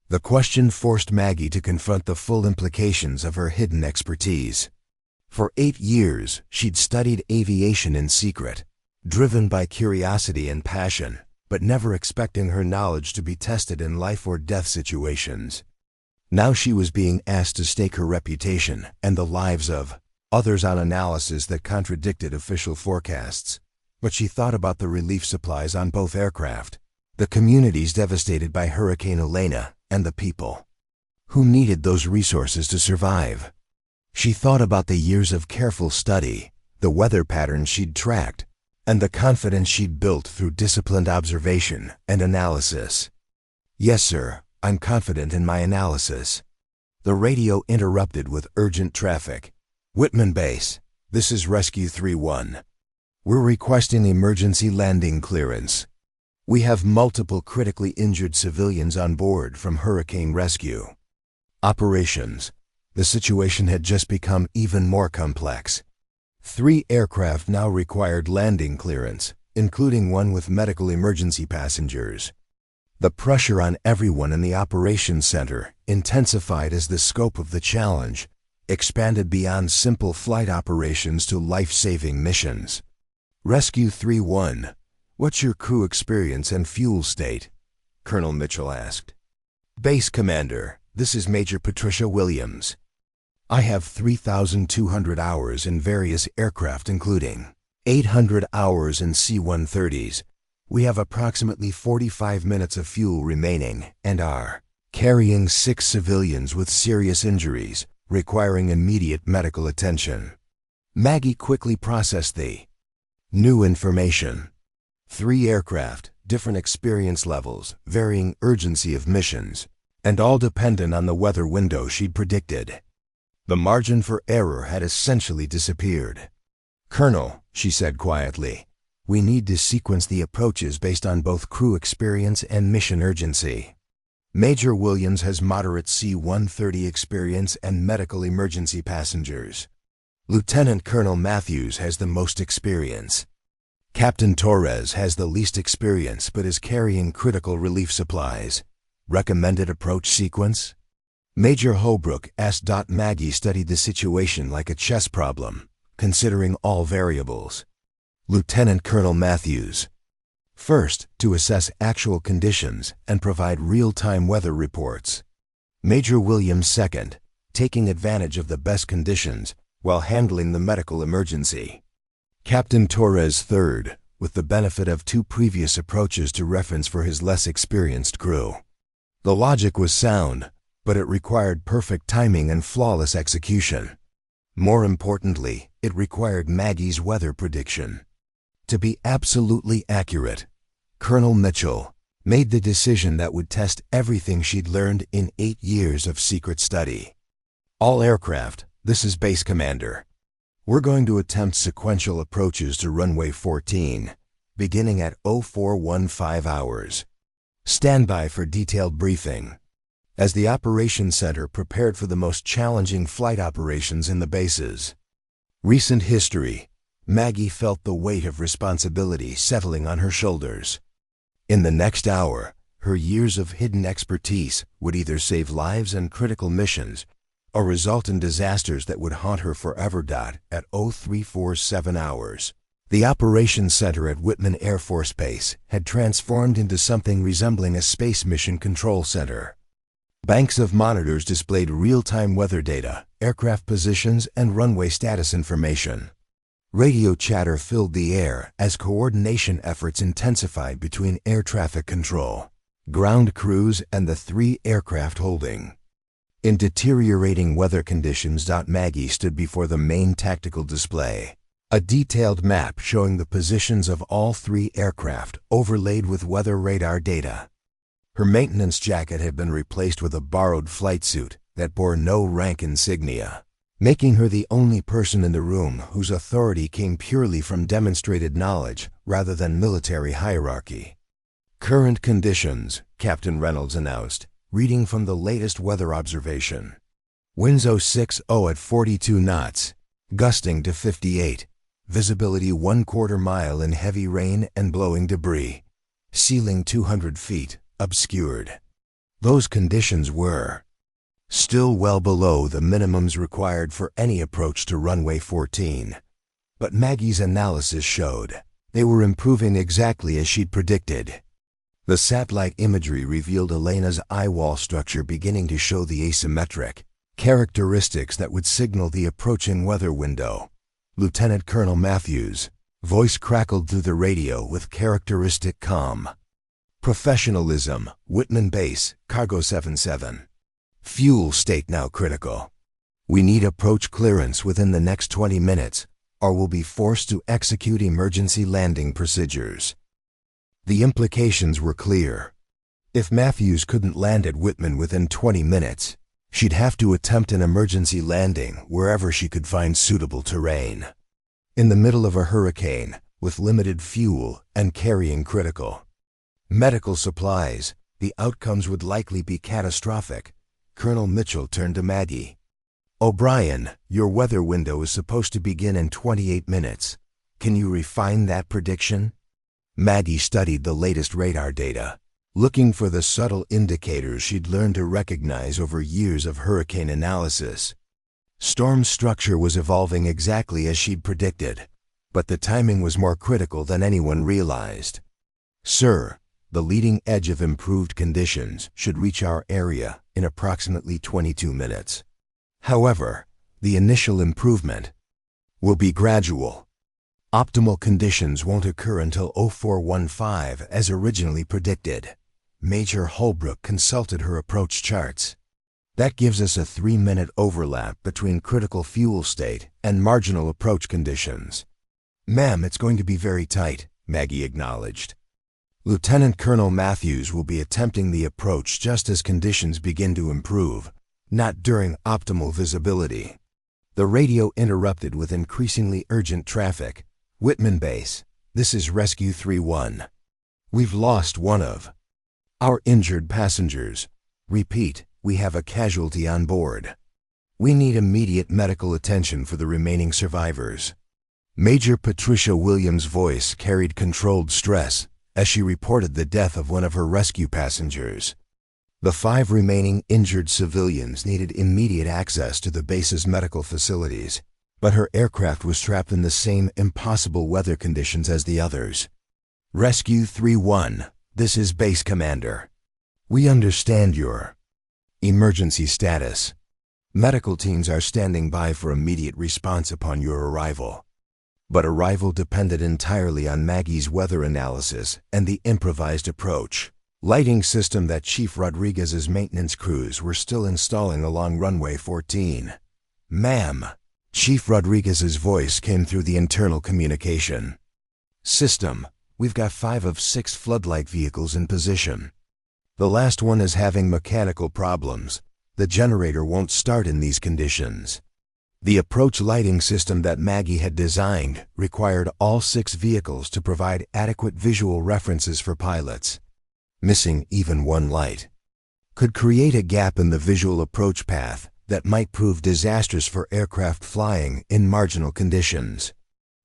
The question forced Maggie to confront the full implications of her hidden expertise. For 8 years, she'd studied aviation in secret, driven by curiosity and passion, but never expecting her knowledge to be tested in life-or-death situations. Now she was being asked to stake her reputation and the lives of others on analysis that contradicted official forecasts. But she thought about the relief supplies on both aircraft, the communities devastated by Hurricane Elena, and the people who needed those resources to survive. She thought about the years of careful study, the weather patterns she'd tracked, and the confidence she'd built through disciplined observation and analysis. "Yes, sir, I'm confident in my analysis." The radio interrupted with urgent traffic. "Whitman Base, this is Rescue 3-1. We're requesting emergency landing clearance. We have multiple critically injured civilians on board from Hurricane Rescue." Operations. The situation had just become even more complex. 3 aircraft now required landing clearance, including one with medical emergency passengers. The pressure on everyone in the operations center intensified as the scope of the challenge expanded beyond simple flight operations to life-saving missions. "Rescue 3-1, what's your crew experience and fuel state?" Colonel Mitchell asked. "Base Commander, this is Major Patricia Williams. I have 3,200 hours in various aircraft including 800 hours in C-130s. We have approximately 45 minutes of fuel remaining and are carrying 6 civilians with serious injuries requiring immediate medical attention." Maggie quickly processed the new information. 3 aircraft, different experience levels, varying urgency of missions, and all dependent on the weather window she'd predicted. The margin for error had essentially disappeared. "Colonel," she said quietly, "we need to sequence the approaches based on both crew experience and mission urgency. Major Williams has moderate C-130 experience and medical emergency passengers. Lieutenant Colonel Matthews has the most experience. Captain Torres has the least experience but is carrying critical relief supplies. Recommended approach sequence?" Major Holbrook asked. Maggie studied the situation like a chess problem, considering all variables. "Lieutenant Colonel Matthews. First, to assess actual conditions and provide real-time weather reports. Major Williams second, taking advantage of the best conditions while handling the medical emergency. Captain Torres third, with the benefit of 2 previous approaches to reference for his less experienced crew." The logic was sound, but it required perfect timing and flawless execution. More importantly, it required Maggie's weather prediction. To be absolutely accurate, Colonel Mitchell made the decision that would test everything she'd learned in 8 years of secret study. "All aircraft, this is Base Commander. We're going to attempt sequential approaches to runway 14, beginning at 0415 hours. Stand by for detailed briefing." As the operations center prepared for the most challenging flight operations in the bases. Recent history, Maggie felt the weight of responsibility settling on her shoulders. In the next hour, her years of hidden expertise would either save lives and critical missions or result in disasters that would haunt her forever. At 0347 hours, the operations center at Whitman Air Force Base had transformed into something resembling a space mission control center. Banks of monitors displayed real-time weather data, aircraft positions, and runway status information. Radio chatter filled the air as coordination efforts intensified between air traffic control, ground crews, and the 3 aircraft holding. In deteriorating weather conditions. Maggie stood before the main tactical display, a detailed map showing the positions of all 3 aircraft overlaid with weather radar data. Her maintenance jacket had been replaced with a borrowed flight suit that bore no rank insignia, making her the only person in the room whose authority came purely from demonstrated knowledge rather than military hierarchy. "Current conditions," Captain Reynolds announced, reading from the latest weather observation. "Winds 060 at 42 knots, gusting to 58, visibility 1/4 mile in heavy rain and blowing debris, ceiling 200 feet, obscured." Those conditions were still well below the minimums required for any approach to runway 14. But Maggie's analysis showed they were improving exactly as she'd predicted. The satellite imagery revealed Elena's eyewall structure beginning to show the asymmetric characteristics that would signal the approaching weather window. Lieutenant Colonel Matthews' voice crackled through the radio with characteristic calm. Professionalism, Whitman Base, Cargo 77. Fuel state now critical. We need approach clearance within the next 20 minutes, or we'll be forced to execute emergency landing procedures. The implications were clear. If Matthews couldn't land at Whitman within 20 minutes, she'd have to attempt an emergency landing wherever she could find suitable terrain. In the middle of a hurricane, with limited fuel and carrying critical medical supplies, the outcomes would likely be catastrophic. Colonel Mitchell turned to Maggie. "O'Brien, your weather window is supposed to begin in 28 minutes. Can you refine that prediction?" Maggie studied the latest radar data, looking for the subtle indicators she'd learned to recognize over years of hurricane analysis. Storm structure was evolving exactly as she'd predicted, but the timing was more critical than anyone realized. "Sir, the leading edge of improved conditions should reach our area in approximately 22 minutes. However, the initial improvement will be gradual. Optimal conditions won't occur until 0415 as originally predicted." Major Holbrook consulted her approach charts. "That gives us a 3-minute overlap between critical fuel state and marginal approach conditions." "Ma'am, it's going to be very tight," Maggie acknowledged. "Lieutenant Colonel Matthews will be attempting the approach just as conditions begin to improve, not during optimal visibility." The radio interrupted with increasingly urgent traffic. "Whitman Base, this is Rescue 3-1. We've lost one of our injured passengers. Repeat, we have a casualty on board. We need immediate medical attention for the remaining survivors." Major Patricia Williams' voice carried controlled stress as she reported the death of one of her rescue passengers. The 5 remaining injured civilians needed immediate access to the base's medical facilities, but her aircraft was trapped in the same impossible weather conditions as the others. "Rescue 3-1, this is Base Commander. We understand your emergency status. Medical teams are standing by for immediate response upon your arrival." But arrival depended entirely on Maggie's weather analysis and the improvised approach lighting system that Chief Rodriguez's maintenance crews were still installing along runway 14. "Ma'am." Chief Rodriguez's voice came through the internal communication system. "We've got 5 of 6 floodlight vehicles in position. The last one is having mechanical problems. The generator won't start in these conditions." The approach lighting system that Maggie had designed required all 6 vehicles to provide adequate visual references for pilots. Missing even one light could create a gap in the visual approach path that might prove disastrous for aircraft flying in marginal conditions.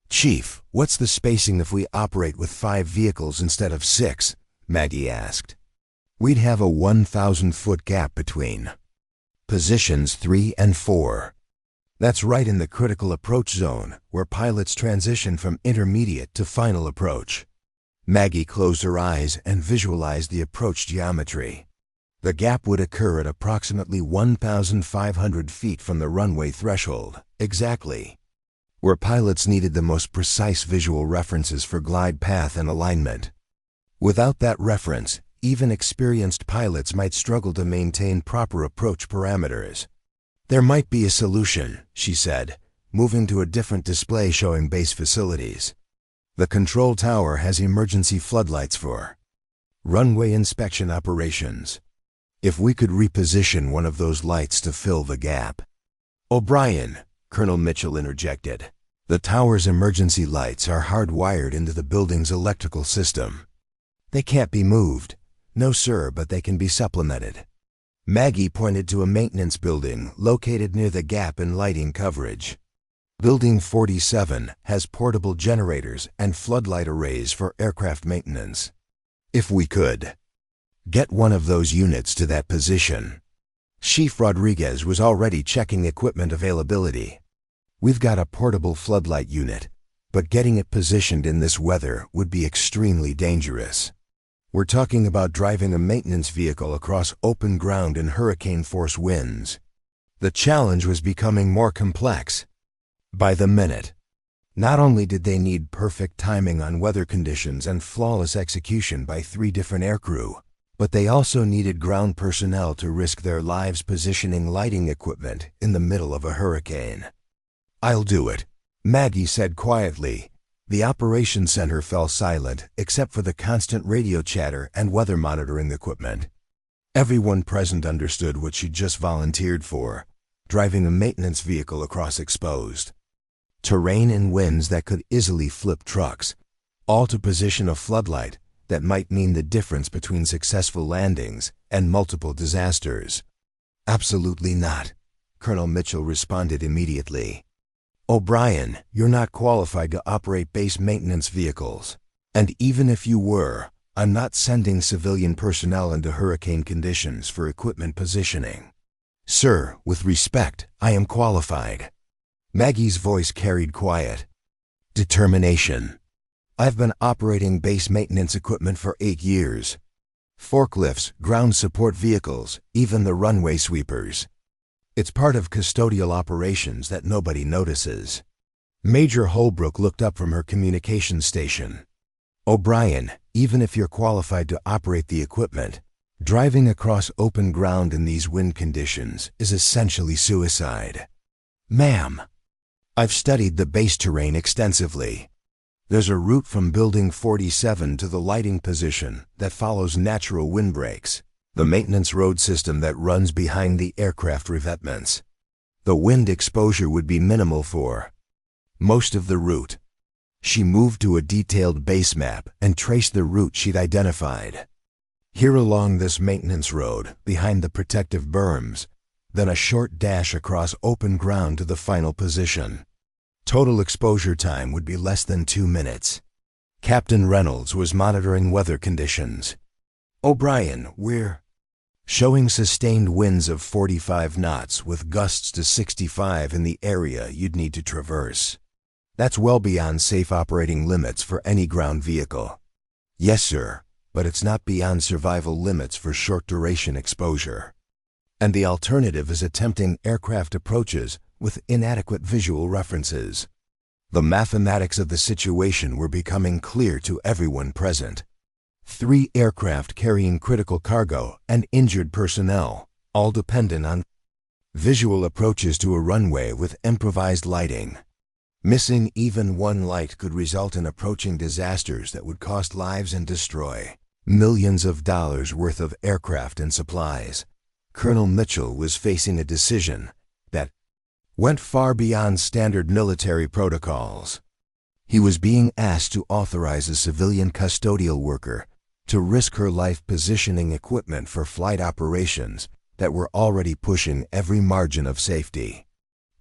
"Chief, what's the spacing if we operate with 5 vehicles instead of 6? Maggie asked. "We'd have a 1,000-foot gap between positions 3 and 4. That's right in the critical approach zone, where pilots transition from intermediate to final approach." Maggie closed her eyes and visualized the approach geometry. The gap would occur at approximately 1,500 feet from the runway threshold, exactly where pilots needed the most precise visual references for glide path and alignment. Without that reference, even experienced pilots might struggle to maintain proper approach parameters. "There might be a solution," she said, moving to a different display showing base facilities. "The control tower has emergency floodlights for runway inspection operations. If we could reposition one of those lights to fill the gap." "O'Brien," Colonel Mitchell interjected, "the tower's emergency lights are hardwired into the building's electrical system. They can't be moved." "No, sir, but they can be supplemented." Maggie pointed to a maintenance building located near the gap in lighting coverage. Building 47 has portable generators and floodlight arrays for aircraft maintenance. "If we could Get one of those units to that position. Chief Rodriguez was already checking equipment availability. We've got a portable floodlight unit, but getting it positioned in this weather would be extremely dangerous. We're talking about driving a maintenance vehicle across open ground in hurricane-force winds. The challenge was becoming more complex by the minute. Not only did they need perfect timing on weather conditions and flawless execution by 3 different aircrew, but they also needed ground personnel to risk their lives positioning lighting equipment in the middle of a hurricane. "I'll do it," Maggie said quietly. The operations center fell silent except for the constant radio chatter and weather monitoring equipment. Everyone present understood what she'd just volunteered for, driving a maintenance vehicle across exposed terrain in winds that could easily flip trucks, all to position a floodlight that might mean the difference between successful landings and multiple disasters. "Absolutely not," Colonel Mitchell responded immediately. "O'Brien, you're not qualified to operate base maintenance vehicles. And even if you were, I'm not sending civilian personnel into hurricane conditions for equipment positioning." "Sir, with respect, I am qualified." Maggie's voice carried quiet determination. "I've been operating base maintenance equipment for 8 years. Forklifts, ground support vehicles, even the runway sweepers. It's part of custodial operations that nobody notices." Major Holbrook looked up from her communication station. "O'Brien, even if you're qualified to operate the equipment, driving across open ground in these wind conditions is essentially suicide." "Ma'am, I've studied the base terrain extensively. There's a route from Building 47 to the lighting position that follows natural windbreaks, the maintenance road system that runs behind the aircraft revetments. The wind exposure would be minimal for most of the route." She moved to a detailed base map and traced the route she'd identified. "Here along this maintenance road, behind the protective berms, then a short dash across open ground to the final position. Total exposure time would be less than 2 minutes." Captain Reynolds was monitoring weather conditions. "O'Brien, we're showing sustained winds of 45 knots with gusts to 65 in the area you'd need to traverse. That's well beyond safe operating limits for any ground vehicle." "Yes, sir, but it's not beyond survival limits for short-duration exposure. And the alternative is attempting aircraft approaches with inadequate visual references." The mathematics of the situation were becoming clear to everyone present. 3 aircraft carrying critical cargo and injured personnel, all dependent on visual approaches to a runway with improvised lighting. Missing even one light could result in approaching disasters that would cost lives and destroy millions of dollars worth of aircraft and supplies. Colonel Mitchell was facing a decision that went far beyond standard military protocols. He was being asked to authorize a civilian custodial worker to risk her life positioning equipment for flight operations that were already pushing every margin of safety.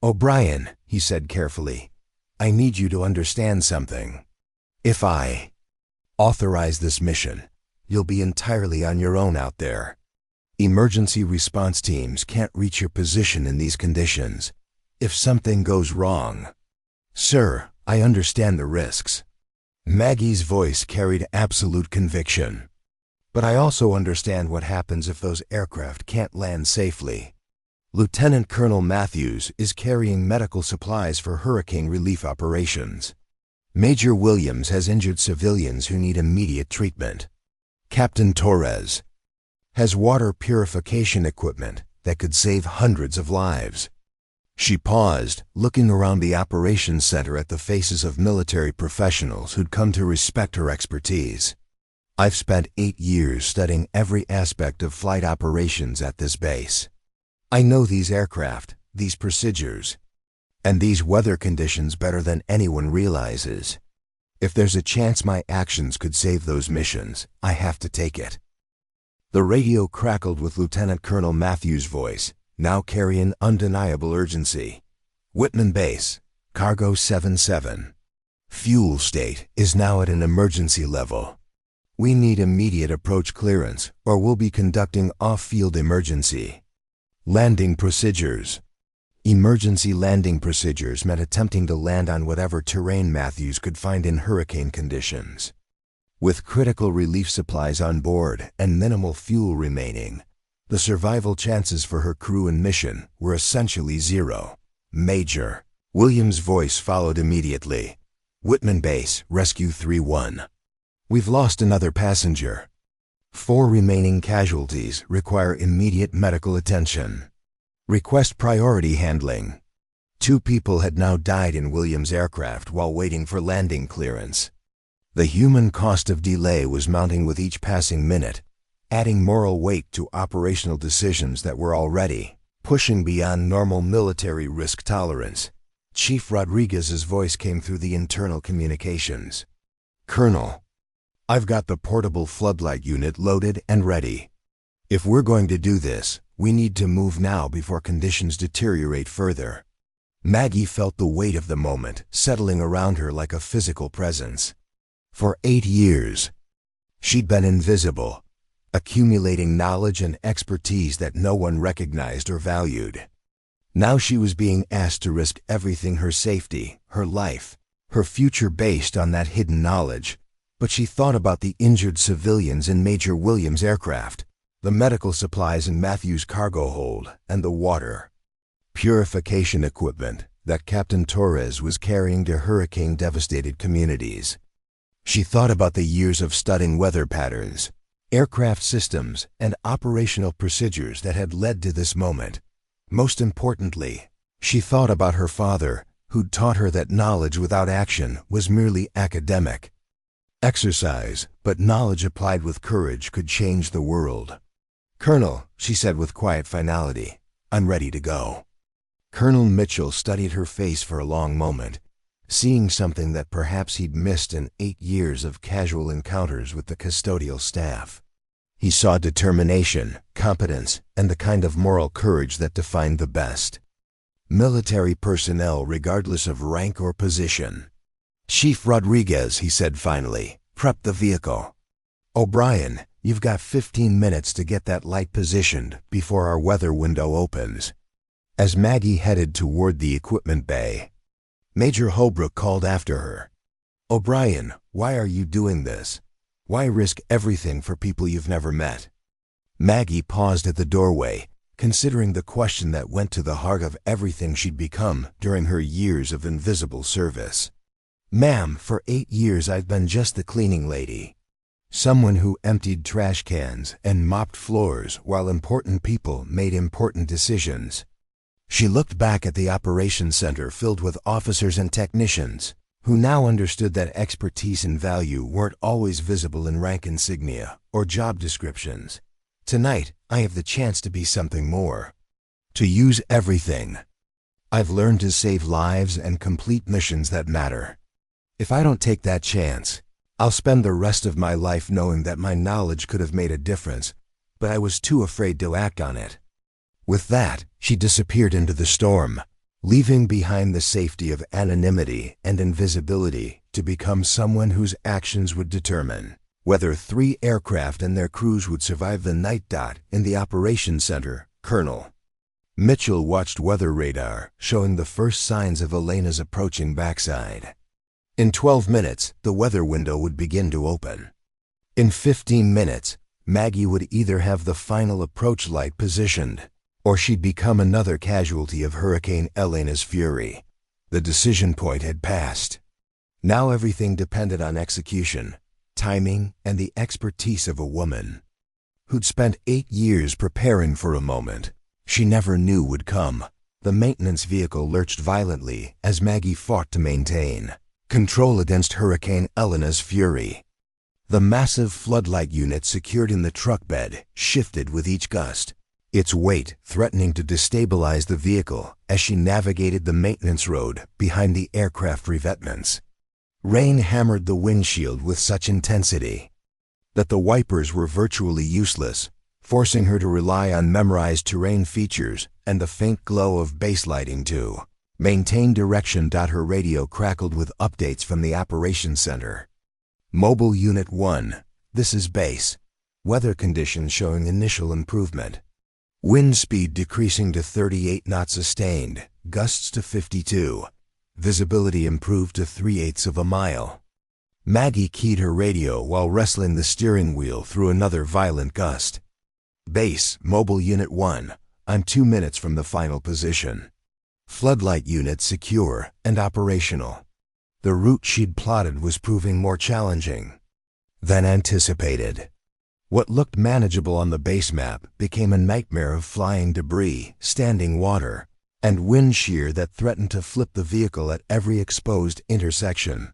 "O'Brien," he said carefully, "I need you to understand something. If I authorize this mission, you'll be entirely on your own out there. Emergency response teams can't reach your position in these conditions. If something goes wrong—" "Sir, I understand the risks." Maggie's voice carried absolute conviction. "But I also understand what happens if those aircraft can't land safely. Lieutenant Colonel Matthews is carrying medical supplies for hurricane relief operations. Major Williams has injured civilians who need immediate treatment. Captain Torres has water purification equipment that could save hundreds of lives." She paused, looking around the operations center at the faces of military professionals who'd come to respect her expertise. "I've spent 8 years studying every aspect of flight operations at this base. I know these aircraft, these procedures, and these weather conditions better than anyone realizes. If there's a chance my actions could save those missions, I have to take it." The radio crackled with Lieutenant Colonel Matthews' voice, now carrying undeniable urgency. "Whitman Base, Cargo 77. Fuel state is now at an emergency level. We need immediate approach clearance, or we'll be conducting off-field emergency landing procedures. Emergency landing procedures meant attempting to land on whatever terrain Matthews could find in hurricane conditions. With critical relief supplies on board and minimal fuel remaining, the survival chances for her crew and mission were essentially zero. Major Williams' voice followed immediately. Whitman Base, Rescue 3-1. We've lost another passenger. 4 remaining casualties require immediate medical attention. Request priority handling. 2 people had now died in Williams' aircraft while waiting for landing clearance. The human cost of delay was mounting with each passing minute, adding moral weight to operational decisions that were already pushing beyond normal military risk tolerance. Chief Rodriguez's voice came through the internal communications. Colonel, I've got the portable floodlight unit loaded and ready. If we're going to do this, we need to move now before conditions deteriorate further. Maggie felt the weight of the moment settling around her like a physical presence. For 8 years, she'd been invisible, accumulating knowledge and expertise that no one recognized or valued. Now she was being asked to risk everything, her safety, her life, her future based on that hidden knowledge. But she thought about the injured civilians in Major Williams' aircraft, the medical supplies in Matthews' cargo hold, and the water purification equipment that Captain Torres was carrying to hurricane-devastated communities. She thought about the years of studying weather patterns, aircraft systems, and operational procedures that had led to this moment. Most importantly, she thought about her father, who'd taught her that knowledge without action was merely academic exercise, but knowledge applied with courage could change the world. Colonel, she said with quiet finality, I'm ready to go. Colonel Mitchell studied her face for a long moment, seeing something that perhaps he'd missed in 8 years of casual encounters with the custodial staff. He saw determination, competence, and the kind of moral courage that defined the best military personnel regardless of rank or position. Chief Rodriguez, he said finally, prep the vehicle. O'Brien, you've got 15 minutes to get that light positioned before our weather window opens. As Maggie headed toward the equipment bay, Major Holbrook called after her. O'Brien, why are you doing this? Why risk everything for people you've never met? Maggie paused at the doorway, considering the question that went to the heart of everything she'd become during her years of invisible service. Ma'am, for 8 years I've been just the cleaning lady. Someone who emptied trash cans and mopped floors while important people made important decisions. She looked back at the operations center filled with officers and technicians, who now understood that expertise and value weren't always visible in rank insignia or job descriptions. Tonight, I have the chance to be something more. To use everything I've learned to save lives and complete missions that matter. If I don't take that chance, I'll spend the rest of my life knowing that my knowledge could have made a difference, but I was too afraid to act on it. With that, she disappeared into the storm, leaving behind the safety of anonymity and invisibility to become someone whose actions would determine whether 3 aircraft and their crews would survive the night. In the operations center, Colonel Mitchell watched weather radar showing the first signs of Elena's approaching backside. In 12 minutes, the weather window would begin to open. In 15 minutes, Maggie would either have the final approach light positioned, or she'd become another casualty of Hurricane Elena's fury. The decision point had passed. Now everything depended on execution, timing, and the expertise of a woman who'd spent 8 years preparing for a moment she never knew would come. The maintenance vehicle lurched violently as Maggie fought to maintain control against Hurricane Elena's fury. The massive floodlight unit secured in the truck bed shifted with each gust, its weight threatening to destabilize the vehicle as she navigated the maintenance road behind the aircraft revetments. Rain hammered the windshield with such intensity that the wipers were virtually useless, forcing her to rely on memorized terrain features and the faint glow of base lighting to maintain direction. Her radio crackled with updates from the operations center. Mobile Unit 1, This is base. Weather conditions showing initial improvement. Wind speed decreasing to 38 knots sustained, gusts to 52. Visibility improved to 3/8 of a mile. Maggie keyed her radio while wrestling the steering wheel through another violent gust. Base, Mobile Unit 1, I'm 2 minutes from the final position. Floodlight unit secure and operational. The route she'd plotted was proving more challenging than anticipated. What looked manageable on the base map became a nightmare of flying debris, standing water, and wind shear that threatened to flip the vehicle at every exposed intersection.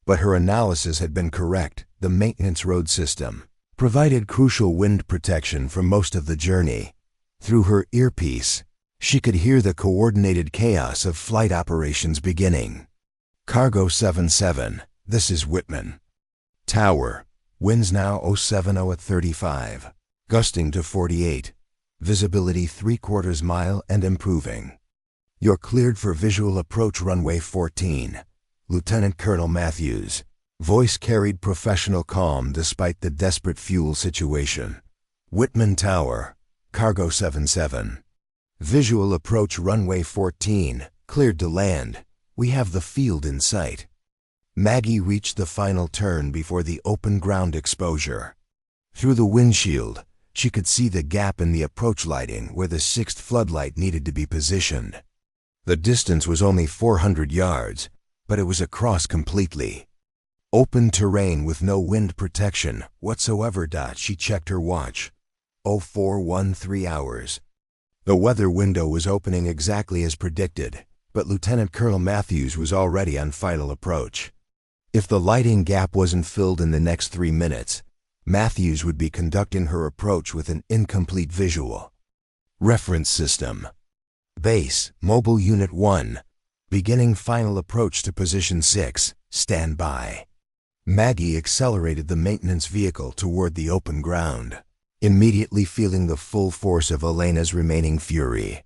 But her analysis had been correct. The maintenance road system provided crucial wind protection for most of the journey. Through her earpiece, she could hear the coordinated chaos of flight operations beginning. Cargo 77, this is Whitman. Tower, winds now 070 at 35, gusting to 48, visibility 3/4 mile and improving. You're cleared for visual approach runway 14. Lieutenant Colonel Matthews. Voice carried professional calm despite the desperate fuel situation. Whitman Tower, Cargo 77. Visual approach runway 14, cleared to land. We have the field in sight. Maggie reached the final turn before the open ground exposure. Through the windshield, she could see the gap in the approach lighting where the 6th floodlight needed to be positioned. The distance was only 400 yards, but it was across completely. Open terrain with no wind protection whatsoever. She checked her watch. 0413 hours. The weather window was opening exactly as predicted, but Lieutenant Colonel Matthews was already on final approach. If the lighting gap wasn't filled in the next 3 minutes, Matthews would be conducting her approach with an incomplete visual. Reference system. Base, Mobile Unit 1. Beginning final approach to position 6, stand by. Maggie accelerated the maintenance vehicle toward the open ground, immediately feeling the full force of Elena's remaining fury.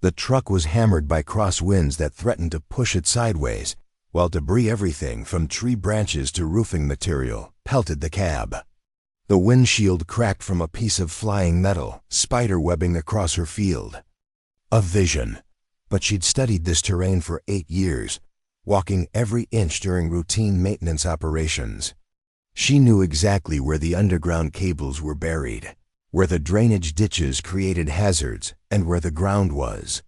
The truck was hammered by crosswinds that threatened to push it sideways, while debris everything from tree branches to roofing material pelted the cab. The windshield cracked from a piece of flying metal, spiderwebbing across her field of vision. But she'd studied this terrain for 8 years, walking every inch during routine maintenance operations. She knew exactly where the underground cables were buried, where the drainage ditches created hazards, and where the ground was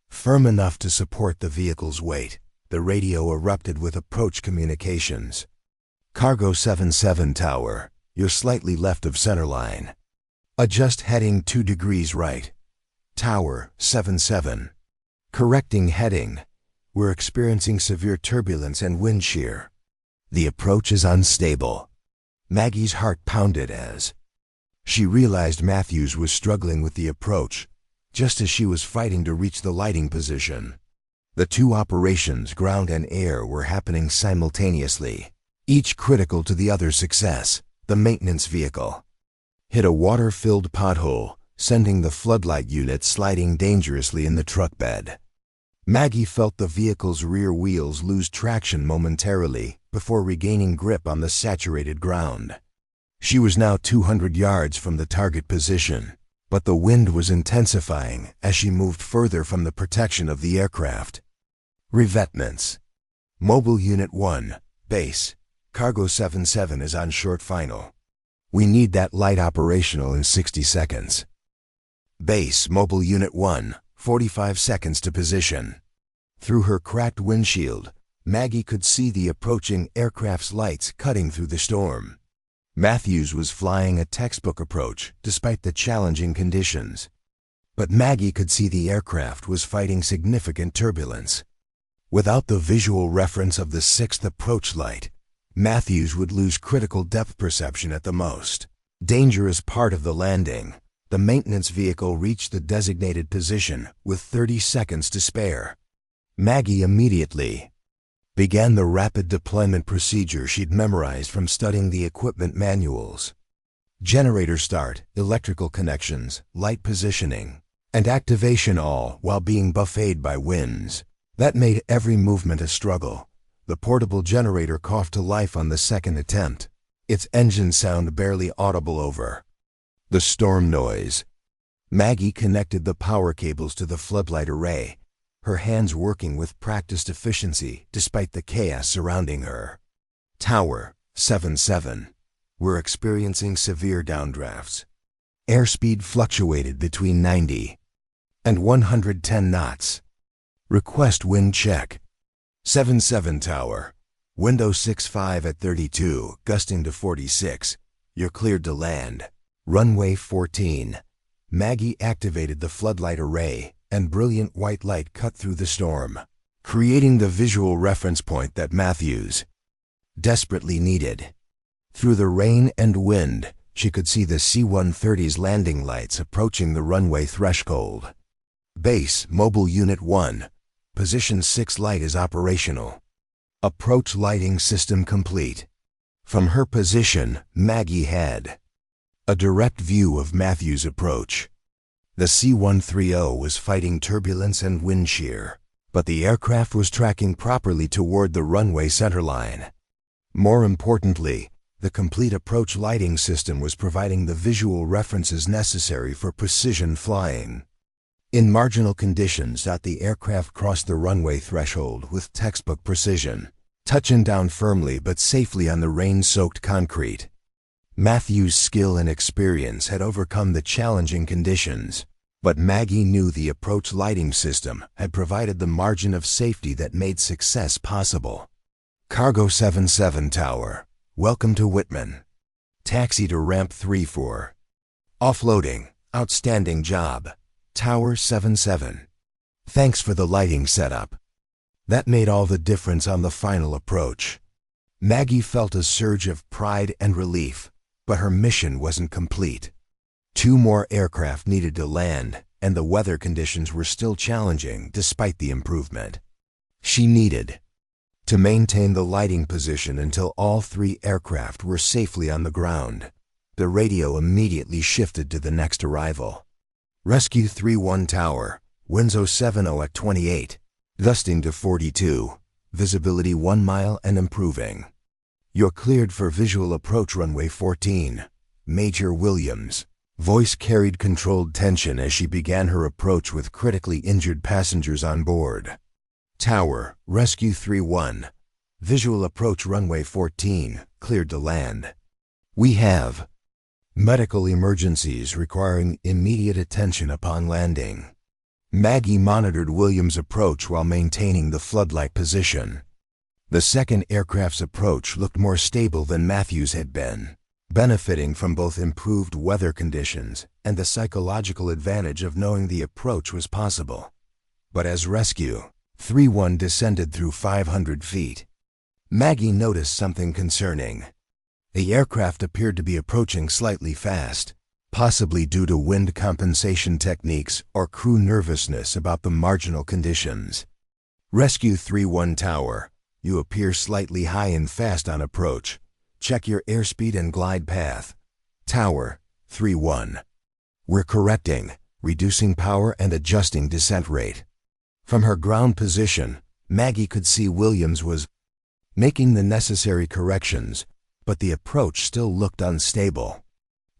firm enough to support the vehicle's weight. The radio erupted with approach communications. Cargo 77 Tower, you're slightly left of centerline. Adjust heading 2 degrees right. Tower 77. Correcting heading. We're experiencing severe turbulence and wind shear. The approach is unstable. Maggie's heart pounded as she realized Matthews was struggling with the approach, just as she was fighting to reach the lighting position. The 2 operations, ground and air, were happening simultaneously, each critical to the other's success. The maintenance vehicle hit a water-filled pothole, sending the floodlight unit sliding dangerously in the truck bed. Maggie felt the vehicle's rear wheels lose traction momentarily before regaining grip on the saturated ground. She was now 200 yards from the target position, but the wind was intensifying as she moved further from the protection of the aircraft. Revetments. Mobile Unit 1, Base, Cargo 77 is on short final. We need that light operational in 60 seconds. Base, Mobile Unit 1, 45 seconds to position. Through her cracked windshield, Maggie could see the approaching aircraft's lights cutting through the storm. Matthews was flying a textbook approach despite the challenging conditions. But Maggie could see the aircraft was fighting significant turbulence. Without the visual reference of the 6th approach light, Matthews would lose critical depth perception at the most dangerous part of the landing. The maintenance vehicle reached the designated position with 30 seconds to spare. Maggie immediately began the rapid deployment procedure she'd memorized from studying the equipment manuals. Generator start, electrical connections, light positioning, and activation, all while being buffeted by winds that made every movement a struggle. The portable generator coughed to life on the 2nd attempt, its engine sound barely audible over the storm noise. Maggie connected the power cables to the floodlight array, her hands working with practiced efficiency despite the chaos surrounding her. Tower 77. We're experiencing severe downdrafts. Airspeed fluctuated between 90 and 110 knots. Request wind check. 77 Tower. Window 65 at 32, gusting to 46. You're cleared to land. Runway 14. Maggie activated the floodlight array, and brilliant white light cut through the storm, creating the visual reference point that Matthews desperately needed. Through the rain and wind, she could see the C-130's landing lights approaching the runway threshold. Base Mobile Unit 1. Position 6 light is operational. Approach lighting system complete. From her position, Maggie had a direct view of Matthew's approach. The C-130 was fighting turbulence and wind shear, but the aircraft was tracking properly toward the runway centerline. More importantly, the complete approach lighting system was providing the visual references necessary for precision flying. In marginal conditions, the aircraft crossed the runway threshold with textbook precision, touching down firmly but safely on the rain-soaked concrete. Matthew's skill and experience had overcome the challenging conditions, but Maggie knew the approach lighting system had provided the margin of safety that made success possible. Cargo 77 Tower. Welcome to Whitman. Taxi to ramp 34. Offloading. Outstanding job. Tower 77. Thanks for the lighting setup. That made all the difference on the final approach. Maggie felt a surge of pride and relief, but her mission wasn't complete. 2 more aircraft needed to land, and the weather conditions were still challenging despite the improvement. She needed to maintain the lighting position until all 3 aircraft were safely on the ground. The radio immediately shifted to the next arrival. Rescue 31 Tower. Window 70 at 28. Gusting to 42. Visibility 1 mile and improving. You're cleared for visual approach runway 14. Major Williams. Voice carried controlled tension as she began her approach with critically injured passengers on board. Tower. Rescue 31. Visual approach runway 14. Cleared to land. We have medical emergencies requiring immediate attention upon landing. Maggie monitored Williams' approach while maintaining the floodlight position. The second aircraft's approach looked more stable than Matthews had been, benefiting from both improved weather conditions and the psychological advantage of knowing the approach was possible. But as Rescue 31 descended through 500 feet, Maggie noticed something concerning. The aircraft appeared to be approaching slightly fast, possibly due to wind compensation techniques or crew nervousness about the marginal conditions. Rescue 31 Tower. You appear slightly high and fast on approach. Check your airspeed and glide path. Tower 31. We're correcting, reducing power and adjusting descent rate. From her ground position, Maggie could see Williams was making the necessary corrections, but the approach still looked unstable.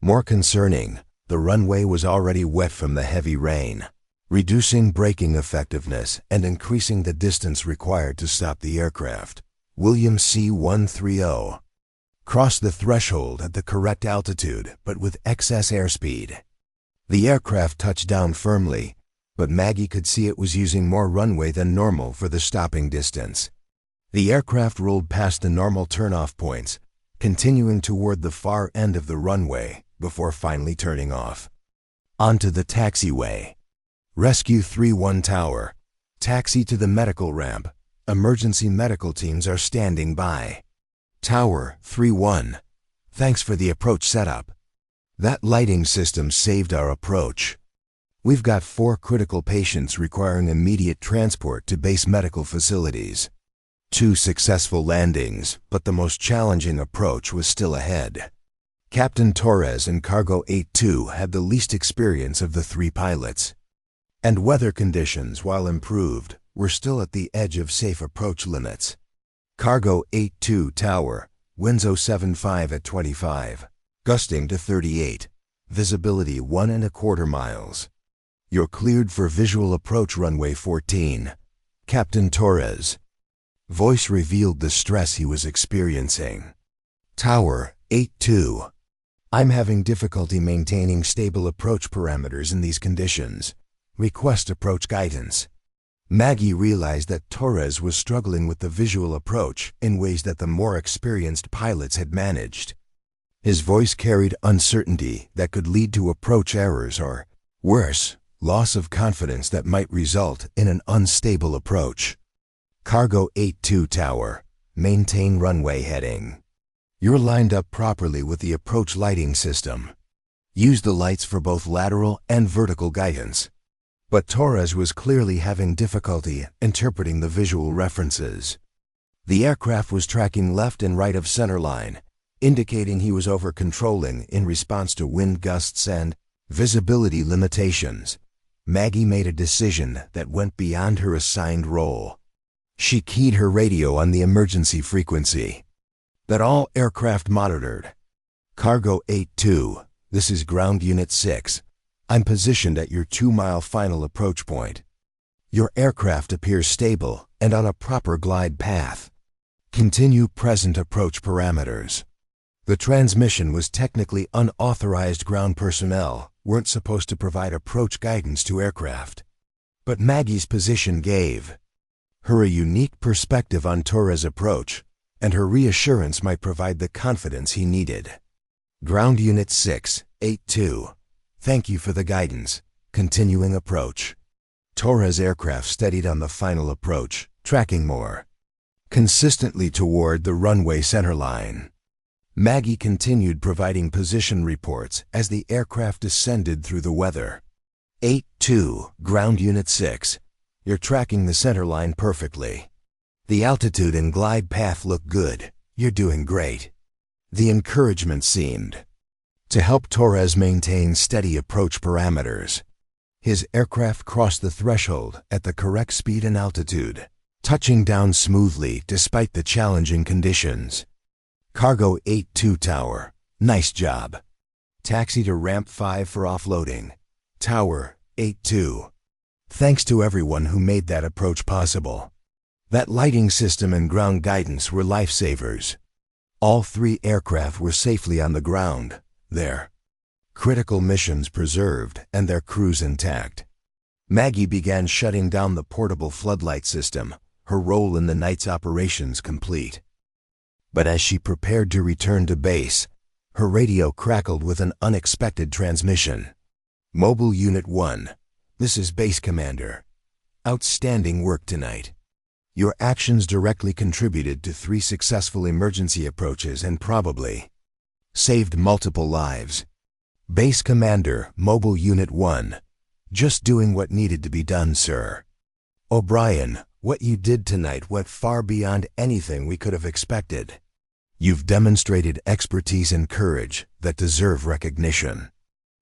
More concerning, the runway was already wet from the heavy rain, reducing braking effectiveness and increasing the distance required to stop the aircraft. Williams C-130 crossed the threshold at the correct altitude but with excess airspeed. The aircraft touched down firmly, but Maggie could see it was using more runway than normal for the stopping distance. The aircraft rolled past the normal turnoff points, continuing toward the far end of the runway before finally turning off. Onto the taxiway. Rescue 31 Tower. Taxi to the medical ramp. Emergency medical teams are standing by. Tower 31. Thanks for the approach setup. That lighting system saved our approach. We've got 4 critical patients requiring immediate transport to base medical facilities. 2 successful landings, but the most challenging approach was still ahead. Captain Torres in Cargo 82 had the least experience of the 3 pilots. And weather conditions, while improved, were still at the edge of safe approach limits. Cargo 82 Tower. winds 075 at 25, gusting to 38, visibility 1¼ miles. You're cleared for visual approach runway 14. Captain Torres. Voice revealed the stress he was experiencing. Tower, 82. I'm having difficulty maintaining stable approach parameters in these conditions. Request approach guidance. Maggie realized that Torres was struggling with the visual approach in ways that the more experienced pilots had managed. His voice carried uncertainty that could lead to approach errors or, worse, loss of confidence that might result in an unstable approach. Cargo 82 Tower, maintain runway heading. You're lined up properly with the approach lighting system. Use the lights for both lateral and vertical guidance. But Torres was clearly having difficulty interpreting the visual references. The aircraft was tracking left and right of centerline, indicating he was over-controlling in response to wind gusts and visibility limitations. Maggie made a decision that went beyond her assigned role. She keyed her radio on the emergency frequency that all aircraft monitored. Cargo 82, this is Ground Unit 6. I'm positioned at your 2-mile final approach point. Your aircraft appears stable and on a proper glide path. Continue present approach parameters. The transmission was technically unauthorized. Ground personnel weren't supposed to provide approach guidance to aircraft. But Maggie's position gave her a unique perspective on Torres' approach, and her reassurance might provide the confidence he needed. Ground Unit 682. Thank you for the guidance. Continuing approach. Torres' aircraft steadied on the final approach, tracking more consistently toward the runway centerline. Maggie continued providing position reports as the aircraft descended through the weather. 82, Ground Unit 6. You're tracking the centerline perfectly. The altitude and glide path look good. You're doing great. The encouragement seemed to help Torres maintain steady approach parameters. His aircraft crossed the threshold at the correct speed and altitude, touching down smoothly despite the challenging conditions. Cargo 82 Tower, nice job. Taxi to Ramp 5 for offloading. Tower 82. Thanks to everyone who made that approach possible. That lighting system and ground guidance were lifesavers. All 3 aircraft were safely on the ground, their critical missions preserved and their crews intact. Maggie began shutting down the portable floodlight system, her role in the night's operations complete. But as she prepared to return to base, her radio crackled with an unexpected transmission. Mobile Unit 1, this is Base Commander. Outstanding work tonight. Your actions directly contributed to 3 successful emergency approaches and probably saved multiple lives. Base Commander, Mobile Unit 1. Just doing what needed to be done, sir. O'Brien, what you did tonight went far beyond anything we could have expected. You've demonstrated expertise and courage that deserve recognition.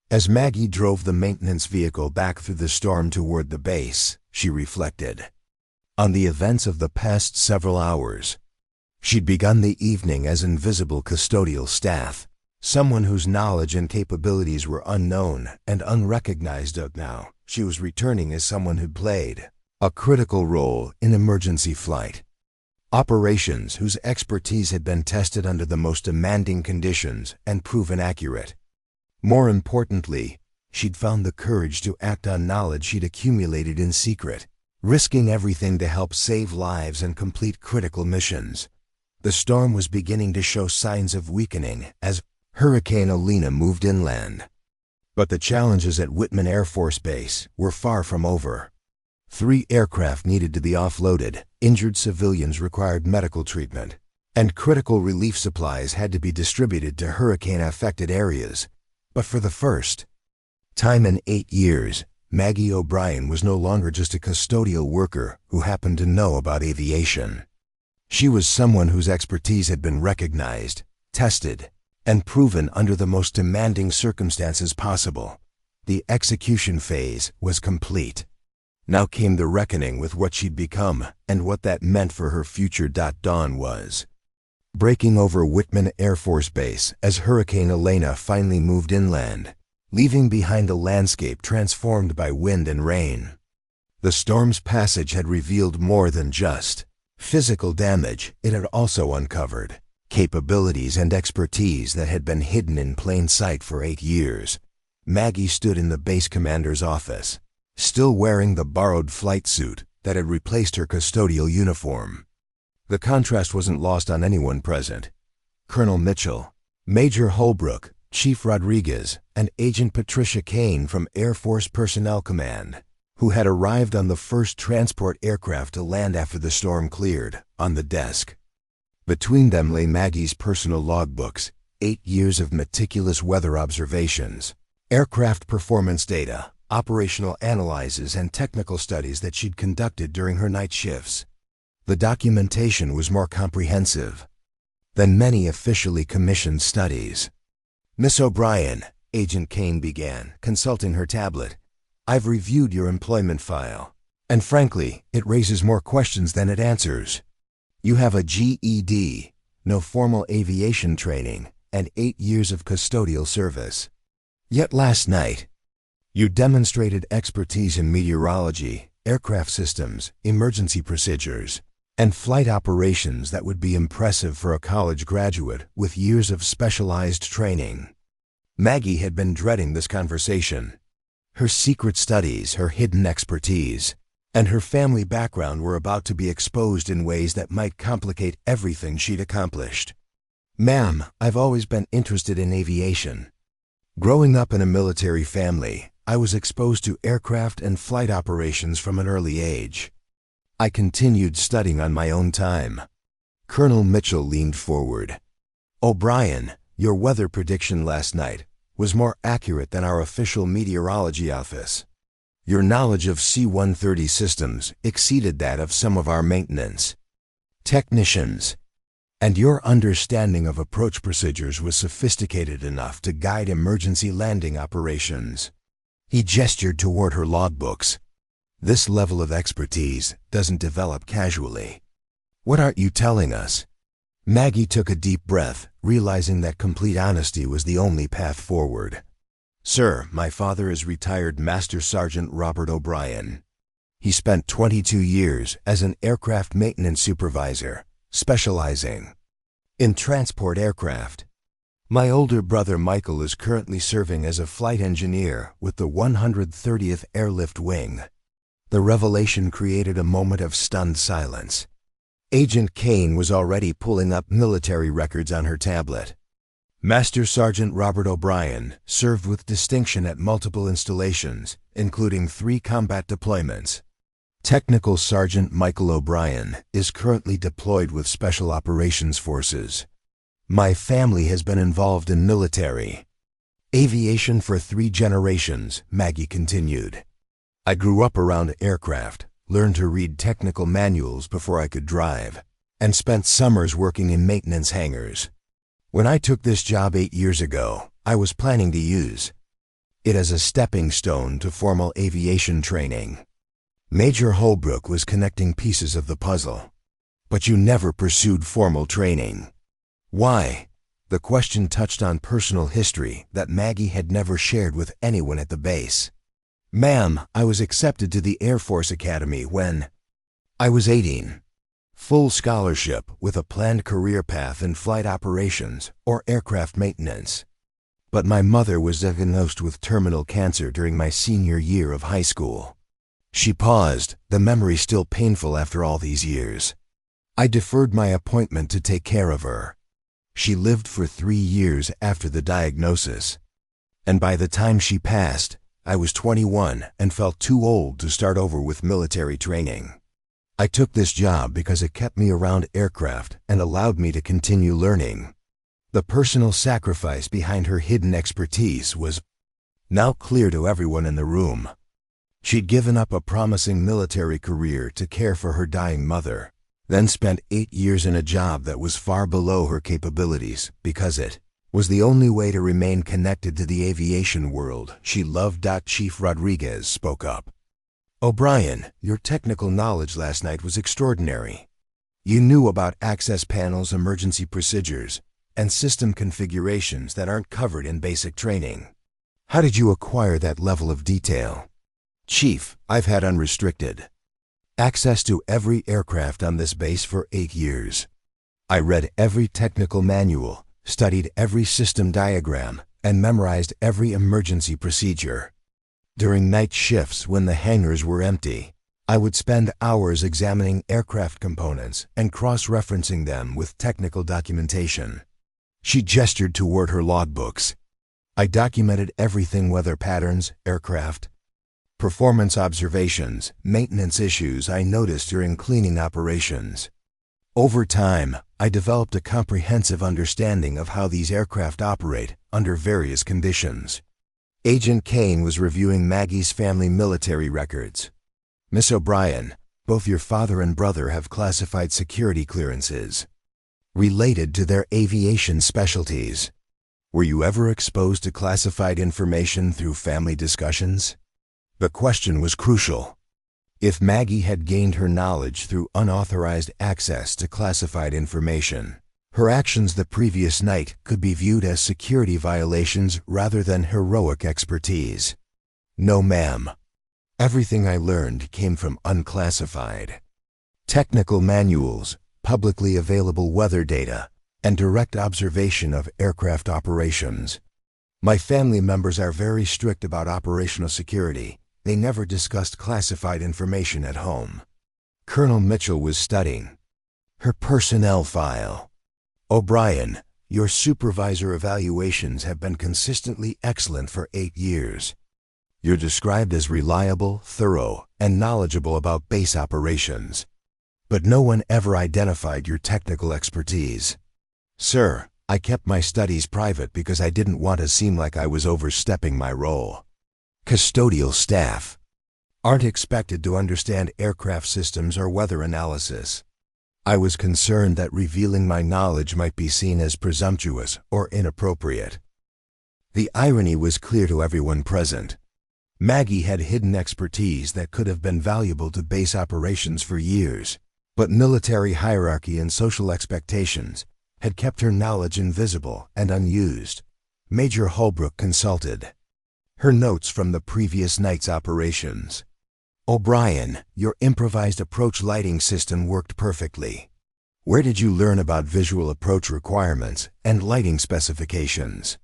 As Maggie drove the maintenance vehicle back through the storm toward the base, she reflected on the events of the past several hours. She'd begun the evening as invisible custodial staff, someone whose knowledge and capabilities were unknown and unrecognized. Now, she was returning as someone who played a critical role in emergency flight operations, whose expertise had been tested under the most demanding conditions and proven accurate. More importantly, she'd found the courage to act on knowledge she'd accumulated in secret, risking everything to help save lives and complete critical missions. The storm was beginning to show signs of weakening as Hurricane Elena moved inland. But the challenges at Whitman Air Force Base were far from over. 3 aircraft needed to be offloaded, injured civilians required medical treatment, and critical relief supplies had to be distributed to hurricane-affected areas. But for the first time in 8 years, Maggie O'Brien was no longer just a custodial worker who happened to know about aviation. She was someone whose expertise had been recognized, tested, and proven under the most demanding circumstances possible. The execution phase was complete. Now came the reckoning with what she'd become and what that meant for her future. Dawn was breaking over Whitman Air Force Base as Hurricane Elena finally moved inland, leaving behind a landscape transformed by wind and rain. The storm's passage had revealed more than just physical damage. It had also uncovered capabilities and expertise that had been hidden in plain sight for 8 years. Maggie stood in the base commander's office, still wearing the borrowed flight suit that had replaced her custodial uniform. The contrast wasn't lost on anyone present. Colonel Mitchell, Major Holbrook, Chief Rodriguez, and Agent Patricia Kane from Air Force Personnel Command, who had arrived on the first transport aircraft to land after the storm cleared, on the desk. Between them lay Maggie's personal logbooks, 8 years of meticulous weather observations, aircraft performance data, operational analyses, and technical studies that she'd conducted during her night shifts. The documentation was more comprehensive than many officially commissioned studies. "Miss O'Brien," Agent Kane began, consulting her tablet, "I've reviewed your employment file, and frankly, it raises more questions than it answers. You have a GED, no formal aviation training, and 8 years of custodial service. Yet last night, you demonstrated expertise in meteorology, aircraft systems, emergency procedures, and flight operations that would be impressive for a college graduate with years of specialized training." Maggie had been dreading this conversation. Her secret studies, her hidden expertise, and her family background were about to be exposed in ways that might complicate everything she'd accomplished. "Ma'am, I've always been interested in aviation. Growing up in a military family, I was exposed to aircraft and flight operations from an early age. I continued studying on my own time." Colonel Mitchell leaned forward. "O'Brien, your weather prediction last night was more accurate than our official meteorology office. Your knowledge of C-130 systems exceeded that of some of our maintenance technicians, and your understanding of approach procedures was sophisticated enough to guide emergency landing operations." He gestured toward her logbooks. "This level of expertise doesn't develop casually. What aren't you telling us?" Maggie took a deep breath, realizing that complete honesty was the only path forward. "Sir, my father is retired Master Sergeant Robert O'Brien. He spent 22 years as an aircraft maintenance supervisor, specializing in transport aircraft. My older brother Michael is currently serving as a flight engineer with the 130th Airlift Wing." The revelation created a moment of stunned silence. Agent Kane was already pulling up military records on her tablet. "Master Sergeant Robert O'Brien served with distinction at multiple installations, including 3 combat deployments. Technical Sergeant Michael O'Brien is currently deployed with Special Operations Forces. My family has been involved in military aviation for 3 generations," Maggie continued. "I grew up around aircraft, learned to read technical manuals before I could drive, and spent summers working in maintenance hangars. When I took this job 8 years ago, I was planning to use it as a stepping stone to formal aviation training." Major Holbrook was connecting pieces of the puzzle. "But you never pursued formal training. Why?" The question touched on personal history that Maggie had never shared with anyone at the base. "Ma'am, I was accepted to the Air Force Academy when I was 18. Full scholarship with a planned career path in flight operations or aircraft maintenance. But my mother was diagnosed with terminal cancer during my senior year of high school." She paused, the memory still painful after all these years. "I deferred my appointment to take care of her. She lived for 3 years after the diagnosis. And by the time she passed, I was 21 and felt too old to start over with military training. I took this job because it kept me around aircraft and allowed me to continue learning." The personal sacrifice behind her hidden expertise was now clear to everyone in the room. She'd given up a promising military career to care for her dying mother, then spent 8 years in a job that was far below her capabilities because it was the only way to remain connected to the aviation world she loved. Chief Rodriguez spoke up. "O'Brien, your technical knowledge last night was extraordinary. You knew about access panels, emergency procedures, and system configurations that aren't covered in basic training. How did you acquire that level of detail? Chief, I've had unrestricted access to every aircraft on this base for 8 years. I read every technical manual, studied every system diagram, and memorized every emergency procedure. During night shifts when the hangars were empty, I would spend hours examining aircraft components and cross-referencing them with technical documentation. She gestured toward her logbooks. I documented everything: weather patterns, aircraft, performance observations, maintenance issues I noticed during cleaning operations. Over time, I developed a comprehensive understanding of how these aircraft operate under various conditions. Agent Kane was reviewing Maggie's family military records. Miss O'Brien, both your father and brother have classified security clearances related to their aviation specialties. Were you ever exposed to classified information through family discussions? The question was crucial. If Maggie had gained her knowledge through unauthorized access to classified information, her actions the previous night could be viewed as security violations rather than heroic expertise. No, ma'am. Everything I learned came from unclassified technical manuals, publicly available weather data, and direct observation of aircraft operations. My family members are very strict about operational security. They never discussed classified information at home. Colonel Mitchell was studying her personnel file. O'Brien, your supervisor evaluations have been consistently excellent for 8 years. You're described as reliable, thorough, and knowledgeable about base operations. But no one ever identified your technical expertise. Sir, I kept my studies private because I didn't want to seem like I was overstepping my role. Custodial staff aren't expected to understand aircraft systems or weather analysis. I was concerned that revealing my knowledge might be seen as presumptuous or inappropriate. The irony was clear to everyone present. Maggie had hidden expertise that could have been valuable to base operations for years, but military hierarchy and social expectations had kept her knowledge invisible and unused. Major Holbrook consulted her notes from the previous night's operations. O'Brien, your improvised approach lighting system worked perfectly. Where did you learn about visual approach requirements and lighting specifications?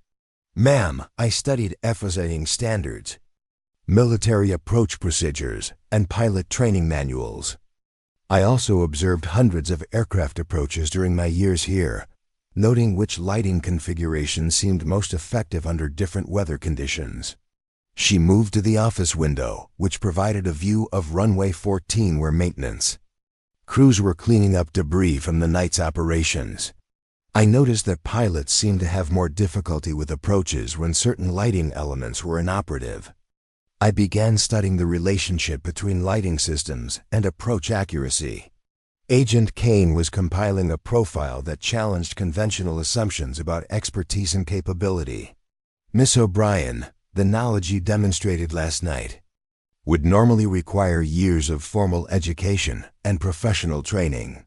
Ma'am, I studied FOSAing standards, military approach procedures, and pilot training manuals. I also observed hundreds of aircraft approaches during my years here, noting which lighting configuration seemed most effective under different weather conditions. She moved to the office window, which provided a view of runway 14 where maintenance crews were cleaning up debris from the night's operations. I noticed that pilots seemed to have more difficulty with approaches when certain lighting elements were inoperative. I began studying the relationship between lighting systems and approach accuracy. Agent Kane was compiling a profile that challenged conventional assumptions about expertise and capability. Miss O'Brien, the knowledge you demonstrated last night would normally require years of formal education and professional training.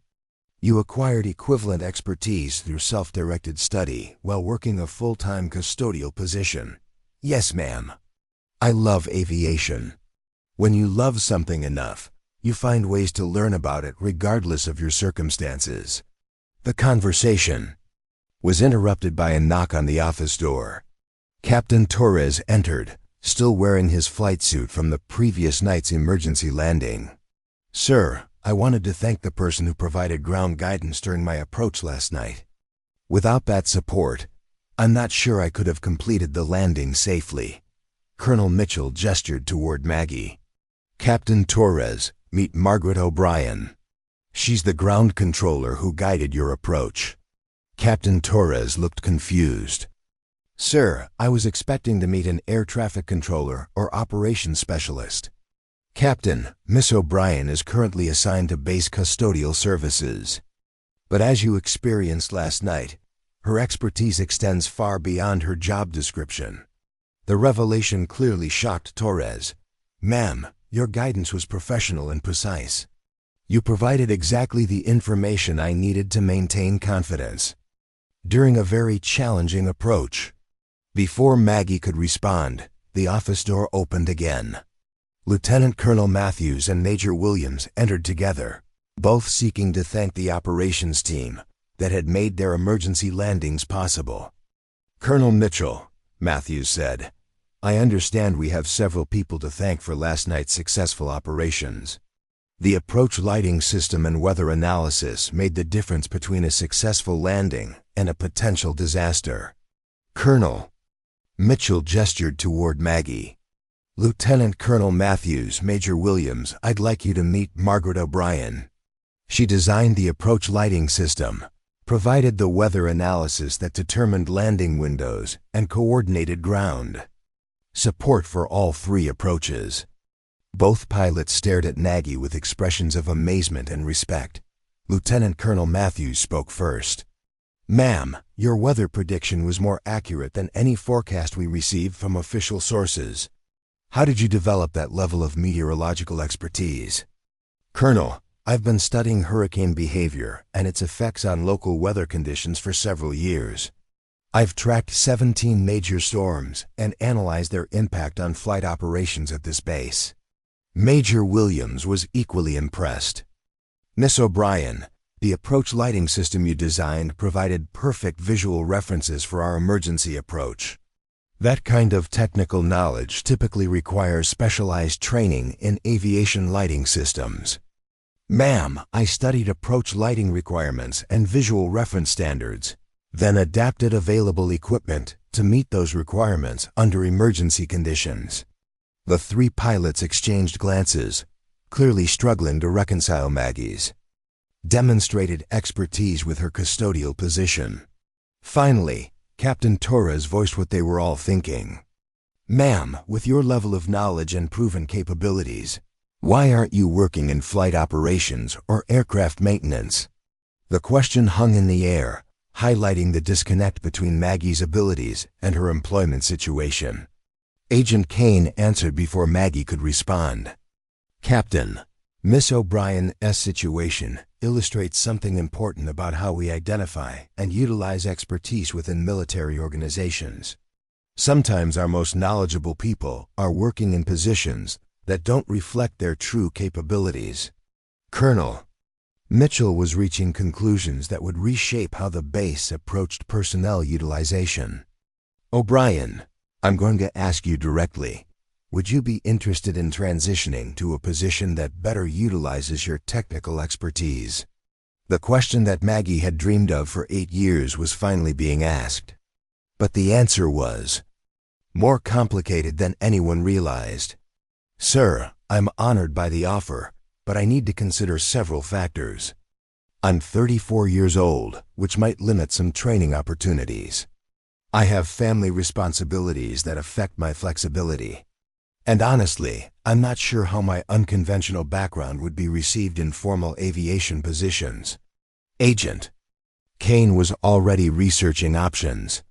You acquired equivalent expertise through self-directed study while working a full-time custodial position. Yes, ma'am. I love aviation. When you love something enough, you find ways to learn about it regardless of your circumstances. The conversation was interrupted by a knock on the office door. Captain Torres entered, still wearing his flight suit from the previous night's emergency landing. Sir, I wanted to thank the person who provided ground guidance during my approach last night. Without that support, I'm not sure I could have completed the landing safely. Colonel Mitchell gestured toward Maggie. Captain Torres, meet Margaret O'Brien. She's the ground controller who guided your approach. Captain Torres looked confused. Sir, I was expecting to meet an air traffic controller or operations specialist. Captain, Miss O'Brien is currently assigned to base custodial services. But as you experienced last night, her expertise extends far beyond her job description. The revelation clearly shocked Torres. Ma'am, your guidance was professional and precise. You provided exactly the information I needed to maintain confidence during a very challenging approach. Before Maggie could respond, the office door opened again. Lieutenant Colonel Matthews and Major Williams entered together, both seeking to thank the operations team that had made their emergency landings possible. "Colonel Mitchell," Matthews said, "I understand we have several people to thank for last night's successful operations. The approach lighting system and weather analysis made the difference between a successful landing and a potential disaster." "Colonel," Mitchell gestured toward Maggie. "Lieutenant Colonel Matthews, Major Williams, I'd like you to meet Margaret O'Brien. She designed the approach lighting system, provided the weather analysis that determined landing windows, and coordinated ground support for all three approaches." Both pilots stared at Maggie with expressions of amazement and respect. Lieutenant Colonel Matthews spoke first. "Ma'am, your weather prediction was more accurate than any forecast we received from official sources. How did you develop that level of meteorological expertise?" "Colonel, I've been studying hurricane behavior and its effects on local weather conditions for several years. I've tracked 17 major storms and analyzed their impact on flight operations at this base." Major Williams was equally impressed. "Miss O'Brien, the approach lighting system you designed provided perfect visual references for our emergency approach. That kind of technical knowledge typically requires specialized training in aviation lighting systems." "Ma'am, I studied approach lighting requirements and visual reference standards, then adapted available equipment to meet those requirements under emergency conditions." The three pilots exchanged glances, clearly struggling to reconcile Maggie's demonstrated expertise with her custodial position. Finally, Captain Torres voiced what they were all thinking. "Ma'am, with your level of knowledge and proven capabilities, why aren't you working in flight operations or aircraft maintenance?" The question hung in the air, highlighting the disconnect between Maggie's abilities and her employment situation. Agent Kane answered before Maggie could respond. "Captain, Miss O'Brien's situation illustrates something important about how we identify and utilize expertise within military organizations. Sometimes our most knowledgeable people are working in positions that don't reflect their true capabilities." "Colonel," Mitchell was reaching conclusions that would reshape how the base approached personnel utilization. "O'Brien, I'm going to ask you directly. Would you be interested in transitioning to a position that better utilizes your technical expertise?" The question that Maggie had dreamed of for 8 years was finally being asked. But the answer was more complicated than anyone realized. "Sir, I'm honored by the offer, but I need to consider several factors. I'm 34 years old, which might limit some training opportunities. I have family responsibilities that affect my flexibility. And honestly, I'm not sure how my unconventional background would be received in formal aviation positions." Agent Kane was already researching options.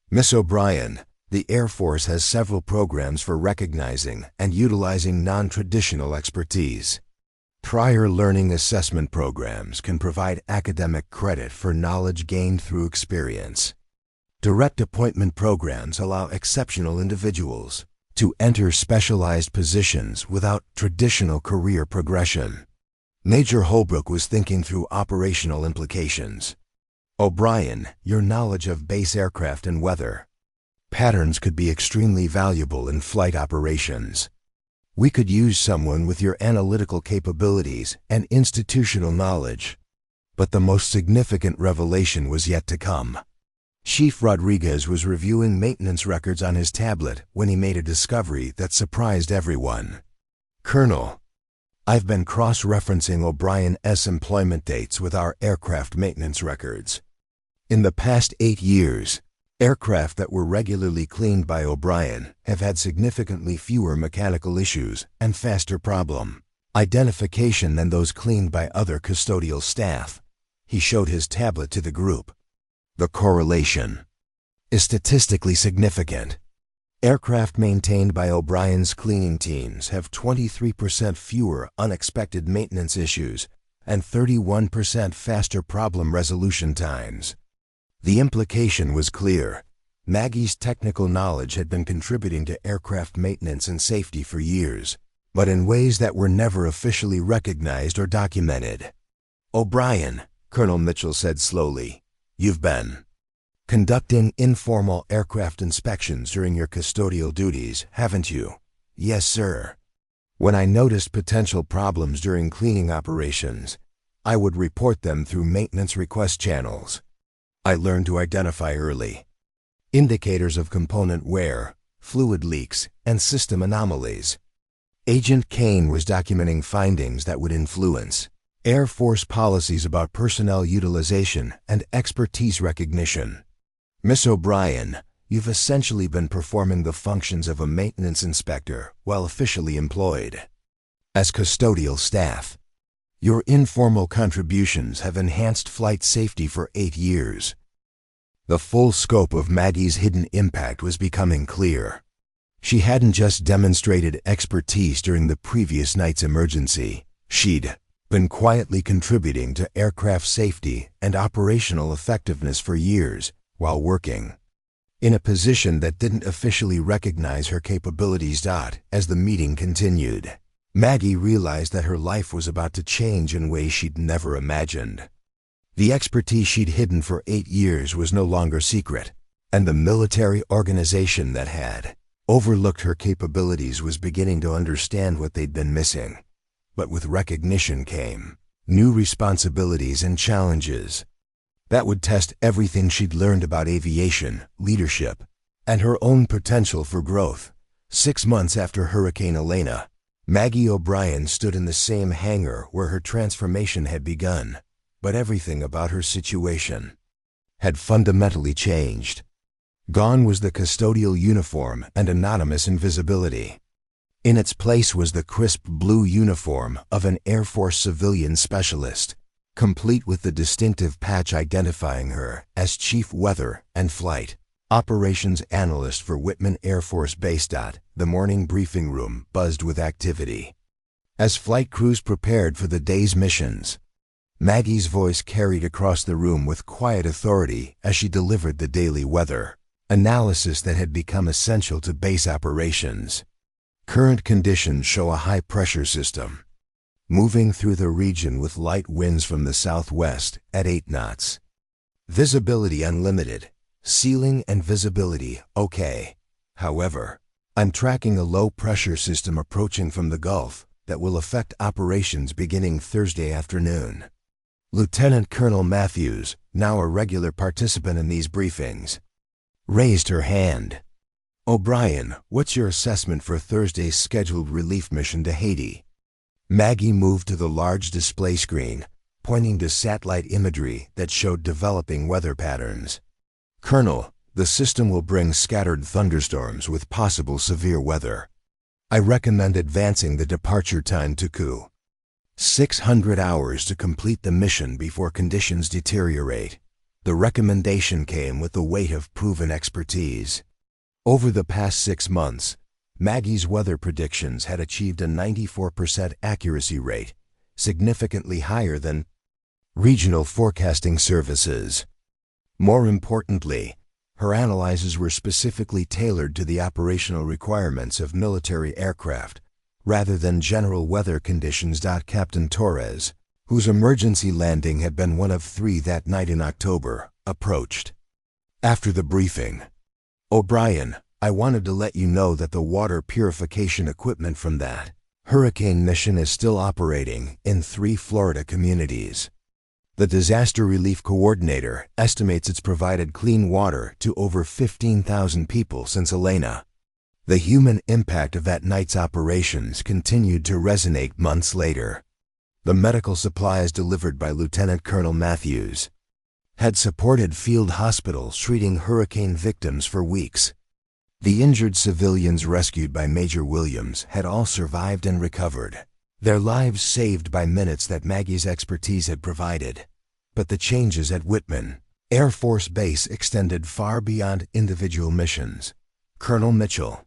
"Miss O'Brien, the Air Force has several programs for recognizing and utilizing non-traditional expertise. Prior learning assessment programs can provide academic credit for knowledge gained through experience. Direct appointment programs allow exceptional individuals to enter specialized positions without traditional career progression." Major Holbrook was thinking through operational implications. "O'Brien, your knowledge of base aircraft and weather patterns could be extremely valuable in flight operations. We could use someone with your analytical capabilities and institutional knowledge." But the most significant revelation was yet to come. Chief Rodriguez was reviewing maintenance records on his tablet when he made a discovery that surprised everyone. "Colonel, I've been cross-referencing O'Brien's employment dates with our aircraft maintenance records. In the past 8 years, aircraft that were regularly cleaned by O'Brien have had significantly fewer mechanical issues and faster problem identification than those cleaned by other custodial staff." He showed his tablet to the group. "The correlation is statistically significant. Aircraft maintained by O'Brien's cleaning teams have 23% fewer unexpected maintenance issues and 31% faster problem resolution times. The implication was clear. Maggie's technical knowledge had been contributing to aircraft maintenance and safety for years, but in ways that were never officially recognized or documented. "O'Brien," Colonel Mitchell said slowly, "you've been conducting informal aircraft inspections during your custodial duties, haven't you?" "Yes, sir. When I noticed potential problems during cleaning operations, I would report them through maintenance request channels. I learned to identify early indicators of component wear, fluid leaks, and system anomalies. Agent Kane was documenting findings that would influence Air Force policies about personnel utilization and expertise recognition. Miss O'Brien, you've essentially been performing the functions of a maintenance inspector while officially employed as custodial staff. Your informal contributions have enhanced flight safety for 8 years. The full scope of Maggie's hidden impact was becoming clear. She hadn't just demonstrated expertise during the previous night's emergency. She'd been quietly contributing to aircraft safety and operational effectiveness for years while working in a position that didn't officially recognize her capabilities. As the meeting continued, Maggie realized that her life was about to change in ways she'd never imagined. The expertise she'd hidden for 8 years was no longer secret, and the military organization that had overlooked her capabilities was beginning to understand what they'd been missing. But with recognition came new responsibilities and challenges that would test everything she'd learned about aviation, leadership, and her own potential for growth. 6 months after Hurricane Elena, Maggie O'Brien stood in the same hangar where her transformation had begun, but everything about her situation had fundamentally changed. Gone was the custodial uniform and anonymous invisibility. In its place was the crisp blue uniform of an Air Force civilian specialist, complete with the distinctive patch identifying her as Chief Weather and Flight Operations Analyst for Whitman Air Force Base. The morning briefing room buzzed with activity. As flight crews prepared for the day's missions, Maggie's voice carried across the room with quiet authority as she delivered the daily weather analysis that had become essential to base operations. Current conditions show a high-pressure system moving through the region with light winds from the southwest at 8 knots. Visibility unlimited. Ceiling and visibility okay. However, I'm tracking a low-pressure system approaching from the Gulf that will affect operations beginning Thursday afternoon. Lieutenant Colonel Matthews, now a regular participant in these briefings, raised her hand. "O'Brien, what's your assessment for Thursday's scheduled relief mission to Haiti?" Maggie moved to the large display screen, pointing to satellite imagery that showed developing weather patterns. "Colonel, the system will bring scattered thunderstorms with possible severe weather. I recommend advancing the departure time to 600 hours to complete the mission before conditions deteriorate." The recommendation came with the weight of proven expertise. Over the past 6 months, Maggie's weather predictions had achieved a 94% accuracy rate, significantly higher than regional forecasting services. More importantly, her analyses were specifically tailored to the operational requirements of military aircraft, rather than general weather conditions. Captain Torres, whose emergency landing had been one of 3 that night in October, approached. After the briefing, "O'Brien, I wanted to let you know that the water purification equipment from that hurricane mission is still operating in 3 Florida communities. The disaster relief coordinator estimates it's provided clean water to over 15,000 people since Elena." The human impact of that night's operations continued to resonate months later. The medical supplies delivered by Lieutenant Colonel Matthews had supported field hospitals treating hurricane victims for weeks. The injured civilians rescued by Major Williams had all survived and recovered, their lives saved by minutes that Maggie's expertise had provided. But the changes at Whitman Air Force Base extended far beyond individual missions. Colonel Mitchell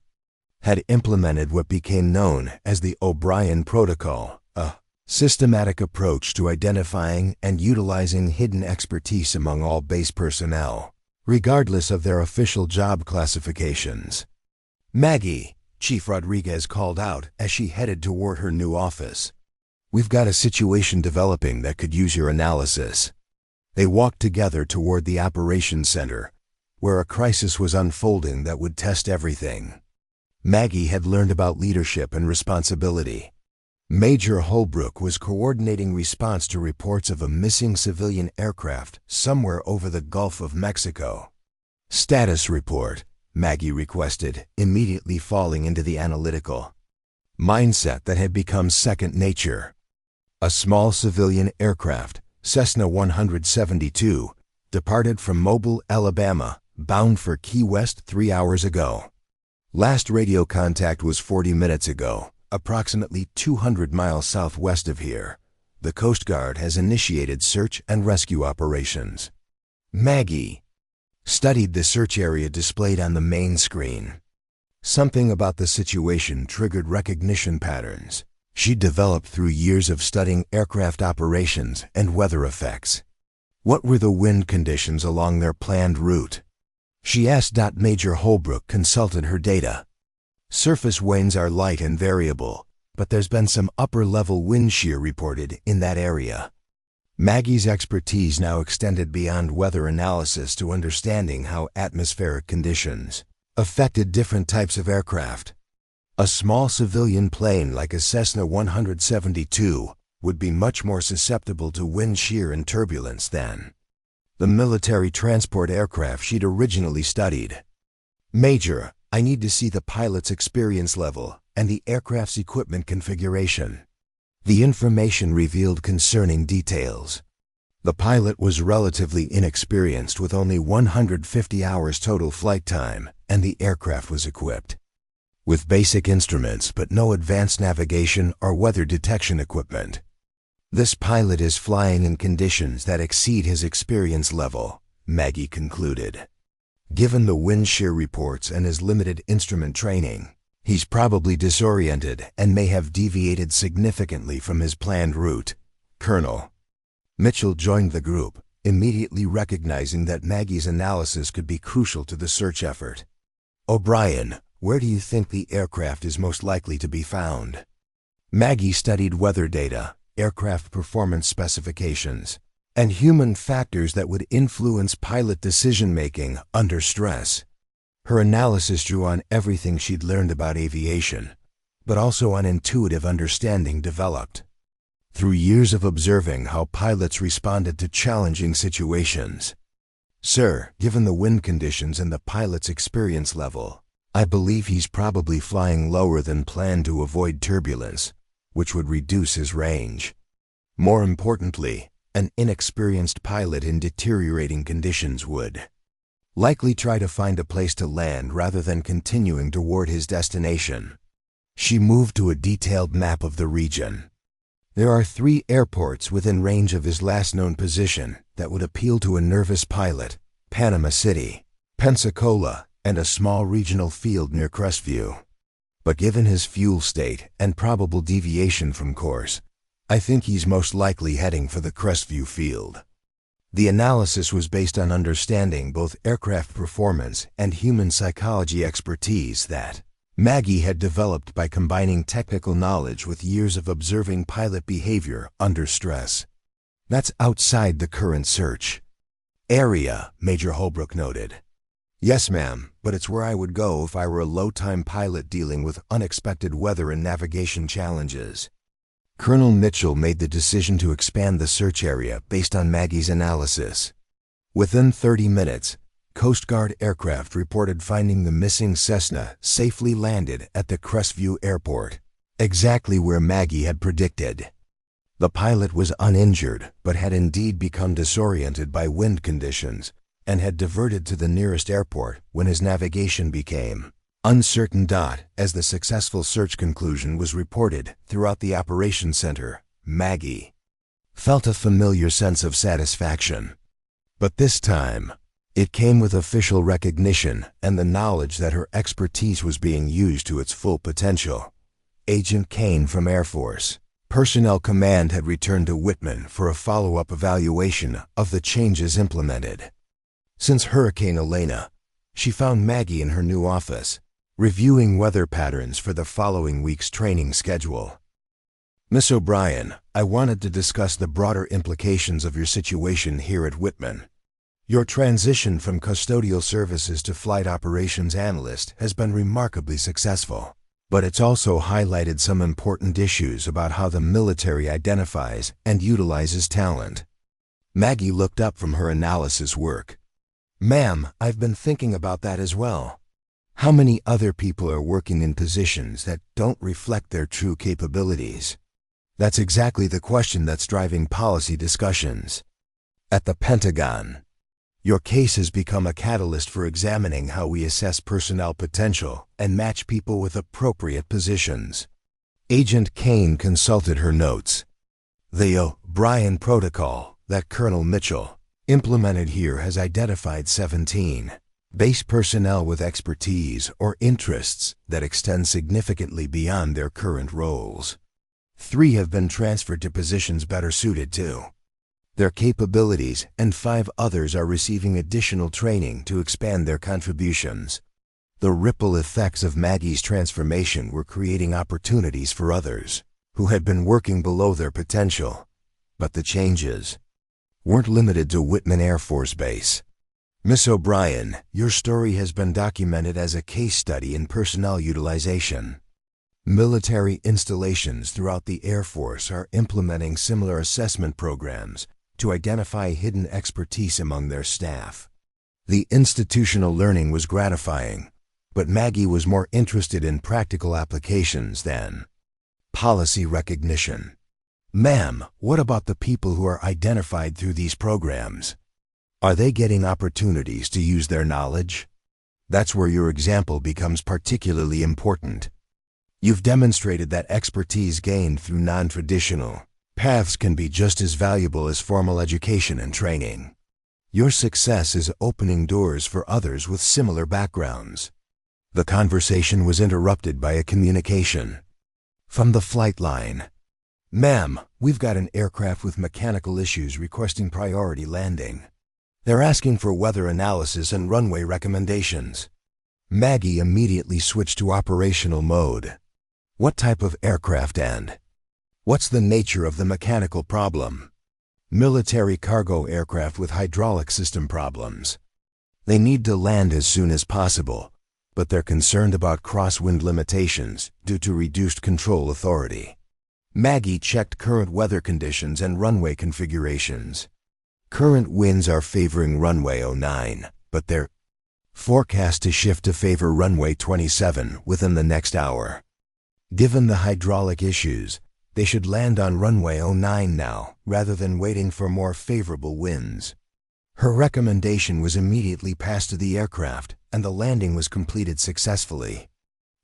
had implemented what became known as the O'Brien Protocol, a Systematic approach to identifying and utilizing hidden expertise among all base personnel, regardless of their official job classifications. Maggie, Chief Rodriguez called out as she headed toward her new office. We've got a situation developing that could use your analysis. They walked together toward the operations center, where a crisis was unfolding that would test everything. Maggie had learned about leadership and responsibility. Major Holbrook was coordinating response to reports of a missing civilian aircraft somewhere over the Gulf of Mexico. Status report, Maggie requested, immediately falling into the analytical mindset that had become second nature. A small civilian aircraft, Cessna 172, departed from Mobile, Alabama, bound for Key West 3 hours ago. Last radio contact was 40 minutes ago, approximately 200 miles southwest of here. The Coast Guard has initiated search and rescue operations. Maggie studied the search area displayed on the main screen. Something about the situation triggered recognition patterns she'd developed through years of studying aircraft operations and weather effects. What were the wind conditions along their planned route? She asked. Major Holbrook consulted her data. Surface winds are light and variable, but there's been some upper-level wind shear reported in that area. Maggie's expertise now extended beyond weather analysis to understanding how atmospheric conditions affected different types of aircraft. A small civilian plane like a Cessna 172 would be much more susceptible to wind shear and turbulence than the military transport aircraft she'd originally studied. Major, I need to see the pilot's experience level and the aircraft's equipment configuration. The information revealed concerning details. The pilot was relatively inexperienced with only 150 hours total flight time, and the aircraft was equipped with basic instruments but no advanced navigation or weather detection equipment. This pilot is flying in conditions that exceed his experience level, Maggie concluded. Given the wind shear reports and his limited instrument training, he's probably disoriented and may have deviated significantly from his planned route. Colonel Mitchell joined the group, immediately recognizing that Maggie's analysis could be crucial to the search effort. O'Brien, where do you think the aircraft is most likely to be found? Maggie studied weather data, aircraft performance specifications, and human factors that would influence pilot decision-making under stress. Her analysis drew on everything she'd learned about aviation, but also on intuitive understanding developed through years of observing how pilots responded to challenging situations. Sir, given the wind conditions and the pilot's experience level, I believe he's probably flying lower than planned to avoid turbulence, which would reduce his range. More importantly, an inexperienced pilot in deteriorating conditions would likely try to find a place to land rather than continuing toward his destination. She moved to a detailed map of the region. There are 3 airports within range of his last known position that would appeal to a nervous pilot: Panama City, Pensacola, and a small regional field near Crestview. But given his fuel state and probable deviation from course, I think he's most likely heading for the Crestview field. The analysis was based on understanding both aircraft performance and human psychology expertise that Maggie had developed by combining technical knowledge with years of observing pilot behavior under stress. That's outside the current search area, Major Holbrook noted. Yes, ma'am, but it's where I would go if I were a low-time pilot dealing with unexpected weather and navigation challenges. Colonel Mitchell made the decision to expand the search area based on Maggie's analysis. Within 30 minutes, Coast Guard aircraft reported finding the missing Cessna safely landed at the Crestview Airport, exactly where Maggie had predicted. The pilot was uninjured but had indeed become disoriented by wind conditions and had diverted to the nearest airport when his navigation became uncertain. As the successful search conclusion was reported throughout the operations center, Maggie felt a familiar sense of satisfaction. But this time, it came with official recognition and the knowledge that her expertise was being used to its full potential. Agent Kane from Air Force, Personnel Command had returned to Whitman for a follow-up evaluation of the changes implemented. Since Hurricane Elena, she found Maggie in her new office, reviewing weather patterns for the following week's training schedule. "Miss O'Brien, I wanted to discuss the broader implications of your situation here at Whitman. Your transition from custodial services to flight operations analyst has been remarkably successful, but it's also highlighted some important issues about how the military identifies and utilizes talent." Maggie looked up from her analysis work. "Ma'am, I've been thinking about that as well. How many other people are working in positions that don't reflect their true capabilities? That's exactly the question that's driving policy discussions. At the Pentagon, your case has become a catalyst for examining how we assess personnel potential and match people with appropriate positions." Agent Kane consulted her notes. "The O'Brien Protocol that Colonel Mitchell implemented here has identified 17 base personnel with expertise or interests that extend significantly beyond their current roles. 3 have been transferred to positions better suited to their capabilities, and 5 others are receiving additional training to expand their contributions." The ripple effects of Maggie's transformation were creating opportunities for others who had been working below their potential. But the changes weren't limited to Whitman Air Force Base. "Miss O'Brien, your story has been documented as a case study in personnel utilization. Military installations throughout the Air Force are implementing similar assessment programs to identify hidden expertise among their staff." The institutional learning was gratifying, but Maggie was more interested in practical applications than policy recognition. "Ma'am, what about the people who are identified through these programs? Are they getting opportunities to use their knowledge? That's where your example becomes particularly important. You've demonstrated that expertise gained through non-traditional paths can be just as valuable as formal education and training. Your success is opening doors for others with similar backgrounds." The conversation was interrupted by a communication from the flight line. "Ma'am, we've got an aircraft with mechanical issues requesting priority landing. They're asking for weather analysis and runway recommendations." Maggie immediately switched to operational mode. "What type of aircraft and what's the nature of the mechanical problem?" "Military cargo aircraft with hydraulic system problems. They need to land as soon as possible, but they're concerned about crosswind limitations due to reduced control authority." Maggie checked current weather conditions and runway configurations. Current winds are favoring runway 09, but they're forecast to shift to favor runway 27 within the next hour. Given the hydraulic issues, they should land on runway 09 now, rather than waiting for more favorable winds. Her recommendation was immediately passed to the aircraft, and the landing was completed successfully.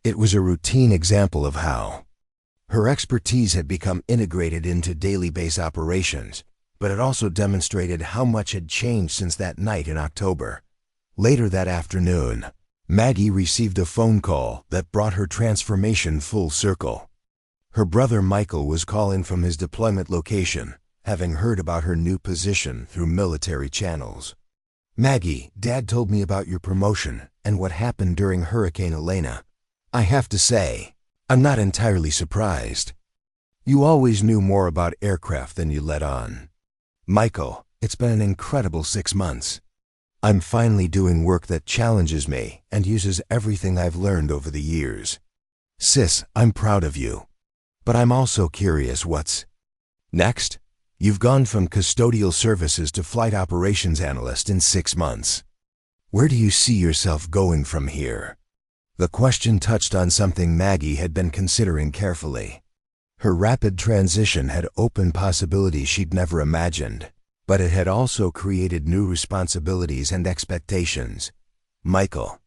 It was a routine example of how her expertise had become integrated into daily base operations, but it also demonstrated how much had changed since that night in October. Later that afternoon, Maggie received a phone call that brought her transformation full circle. Her brother Michael was calling from his deployment location, having heard about her new position through military channels. "Maggie, Dad told me about your promotion and what happened during Hurricane Elena. I have to say, I'm not entirely surprised. You always knew more about aircraft than you let on." "Michael, it's been an incredible 6 months. I'm finally doing work that challenges me and uses everything I've learned over the years. Sis, I'm proud of you. But I'm also curious what's next? You've gone from custodial services to flight operations analyst in 6 months. Where do you see yourself going from here?" The question touched on something Maggie had been considering carefully. Her rapid transition had opened possibilities she'd never imagined, but it had also created new responsibilities and expectations. "Michael,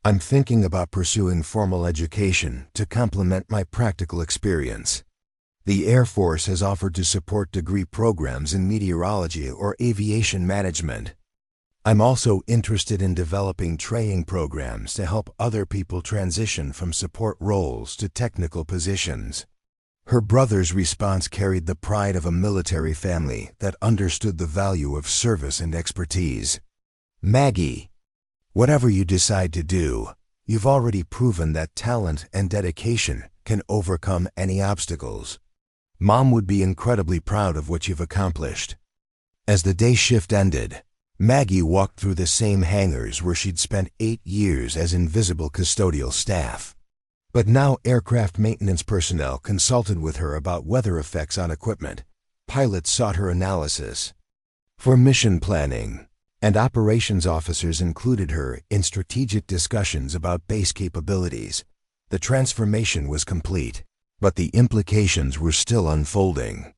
I'm thinking about pursuing formal education to complement my practical experience. The Air Force has offered to support degree programs in meteorology or aviation management. I'm also interested in developing training programs to help other people transition from support roles to technical positions. Her brother's response carried the pride of a military family that understood the value of service and expertise. "Maggie, whatever you decide to do, you've already proven that talent and dedication can overcome any obstacles. Mom would be incredibly proud of what you've accomplished." As the day shift ended, Maggie walked through the same hangars where she'd spent 8 years as invisible custodial staff. But now aircraft maintenance personnel consulted with her about weather effects on equipment. Pilots sought her analysis for mission planning, and operations officers included her in strategic discussions about base capabilities. The transformation was complete, but the implications were still unfolding.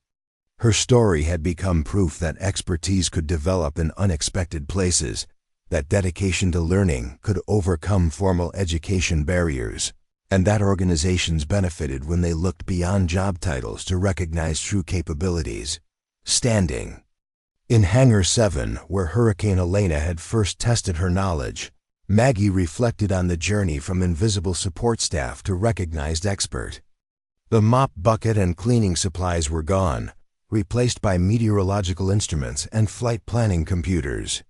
Her story had become proof that expertise could develop in unexpected places, that dedication to learning could overcome formal education barriers, and that organizations benefited when they looked beyond job titles to recognize true capabilities. Standing in Hangar 7, where Hurricane Elena had first tested her knowledge, Maggie reflected on the journey from invisible support staff to recognized expert. The mop bucket and cleaning supplies were gone, replaced by meteorological instruments and flight planning computers.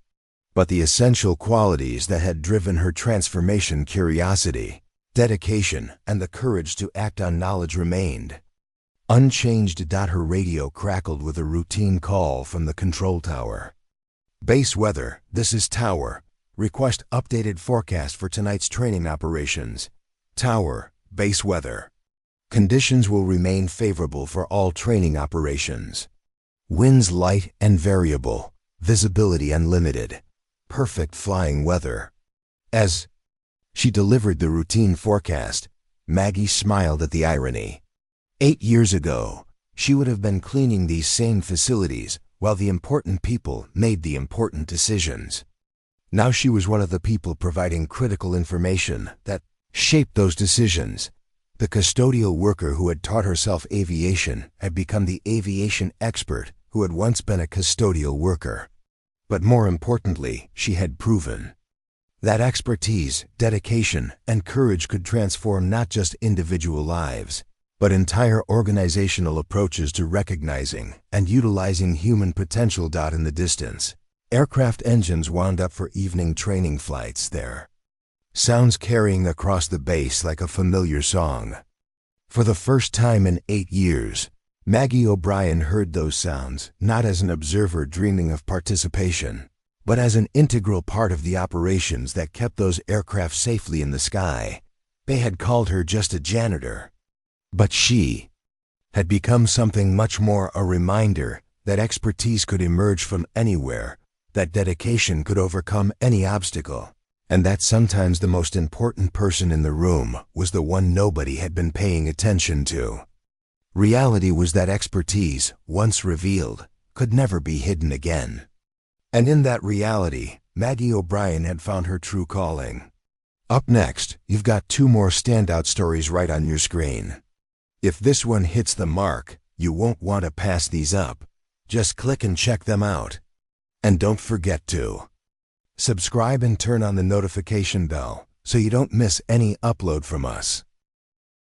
But the essential qualities that had driven her transformation, curiosity, dedication, and the courage to act on knowledge remained unchanged. Her radio crackled with a routine call from the control tower. "Base weather, this is Tower. Request updated forecast for tonight's training operations. Tower, base weather. Conditions will remain favorable for all training operations. Winds light and variable, visibility unlimited. Perfect flying weather." As she delivered the routine forecast, Maggie smiled at the irony. 8 years ago, she would have been cleaning these same facilities while the important people made the important decisions. Now she was one of the people providing critical information that shaped those decisions. The custodial worker who had taught herself aviation had become the aviation expert who had once been a custodial worker. But more importantly, she had proven that expertise, dedication, and courage could transform not just individual lives, but entire organizational approaches to recognizing and utilizing human potential. In the distance, aircraft engines wound up for evening training flights there, sounds carrying across the base like a familiar song. For the first time in 8 years, Maggie O'Brien heard those sounds not as an observer dreaming of participation, but as an integral part of the operations that kept those aircraft safely in the sky. They had called her just a janitor, but she had become something much more, a reminder that expertise could emerge from anywhere, that dedication could overcome any obstacle, and that sometimes the most important person in the room was the one nobody had been paying attention to. Reality was that expertise, once revealed, could never be hidden again. And in that reality, Maggie O'Brien had found her true calling. Up next, you've got 2 more standout stories right on your screen. If this one hits the mark, you won't want to pass these up. Just click and check them out. And don't forget to subscribe and turn on the notification bell so you don't miss any upload from us.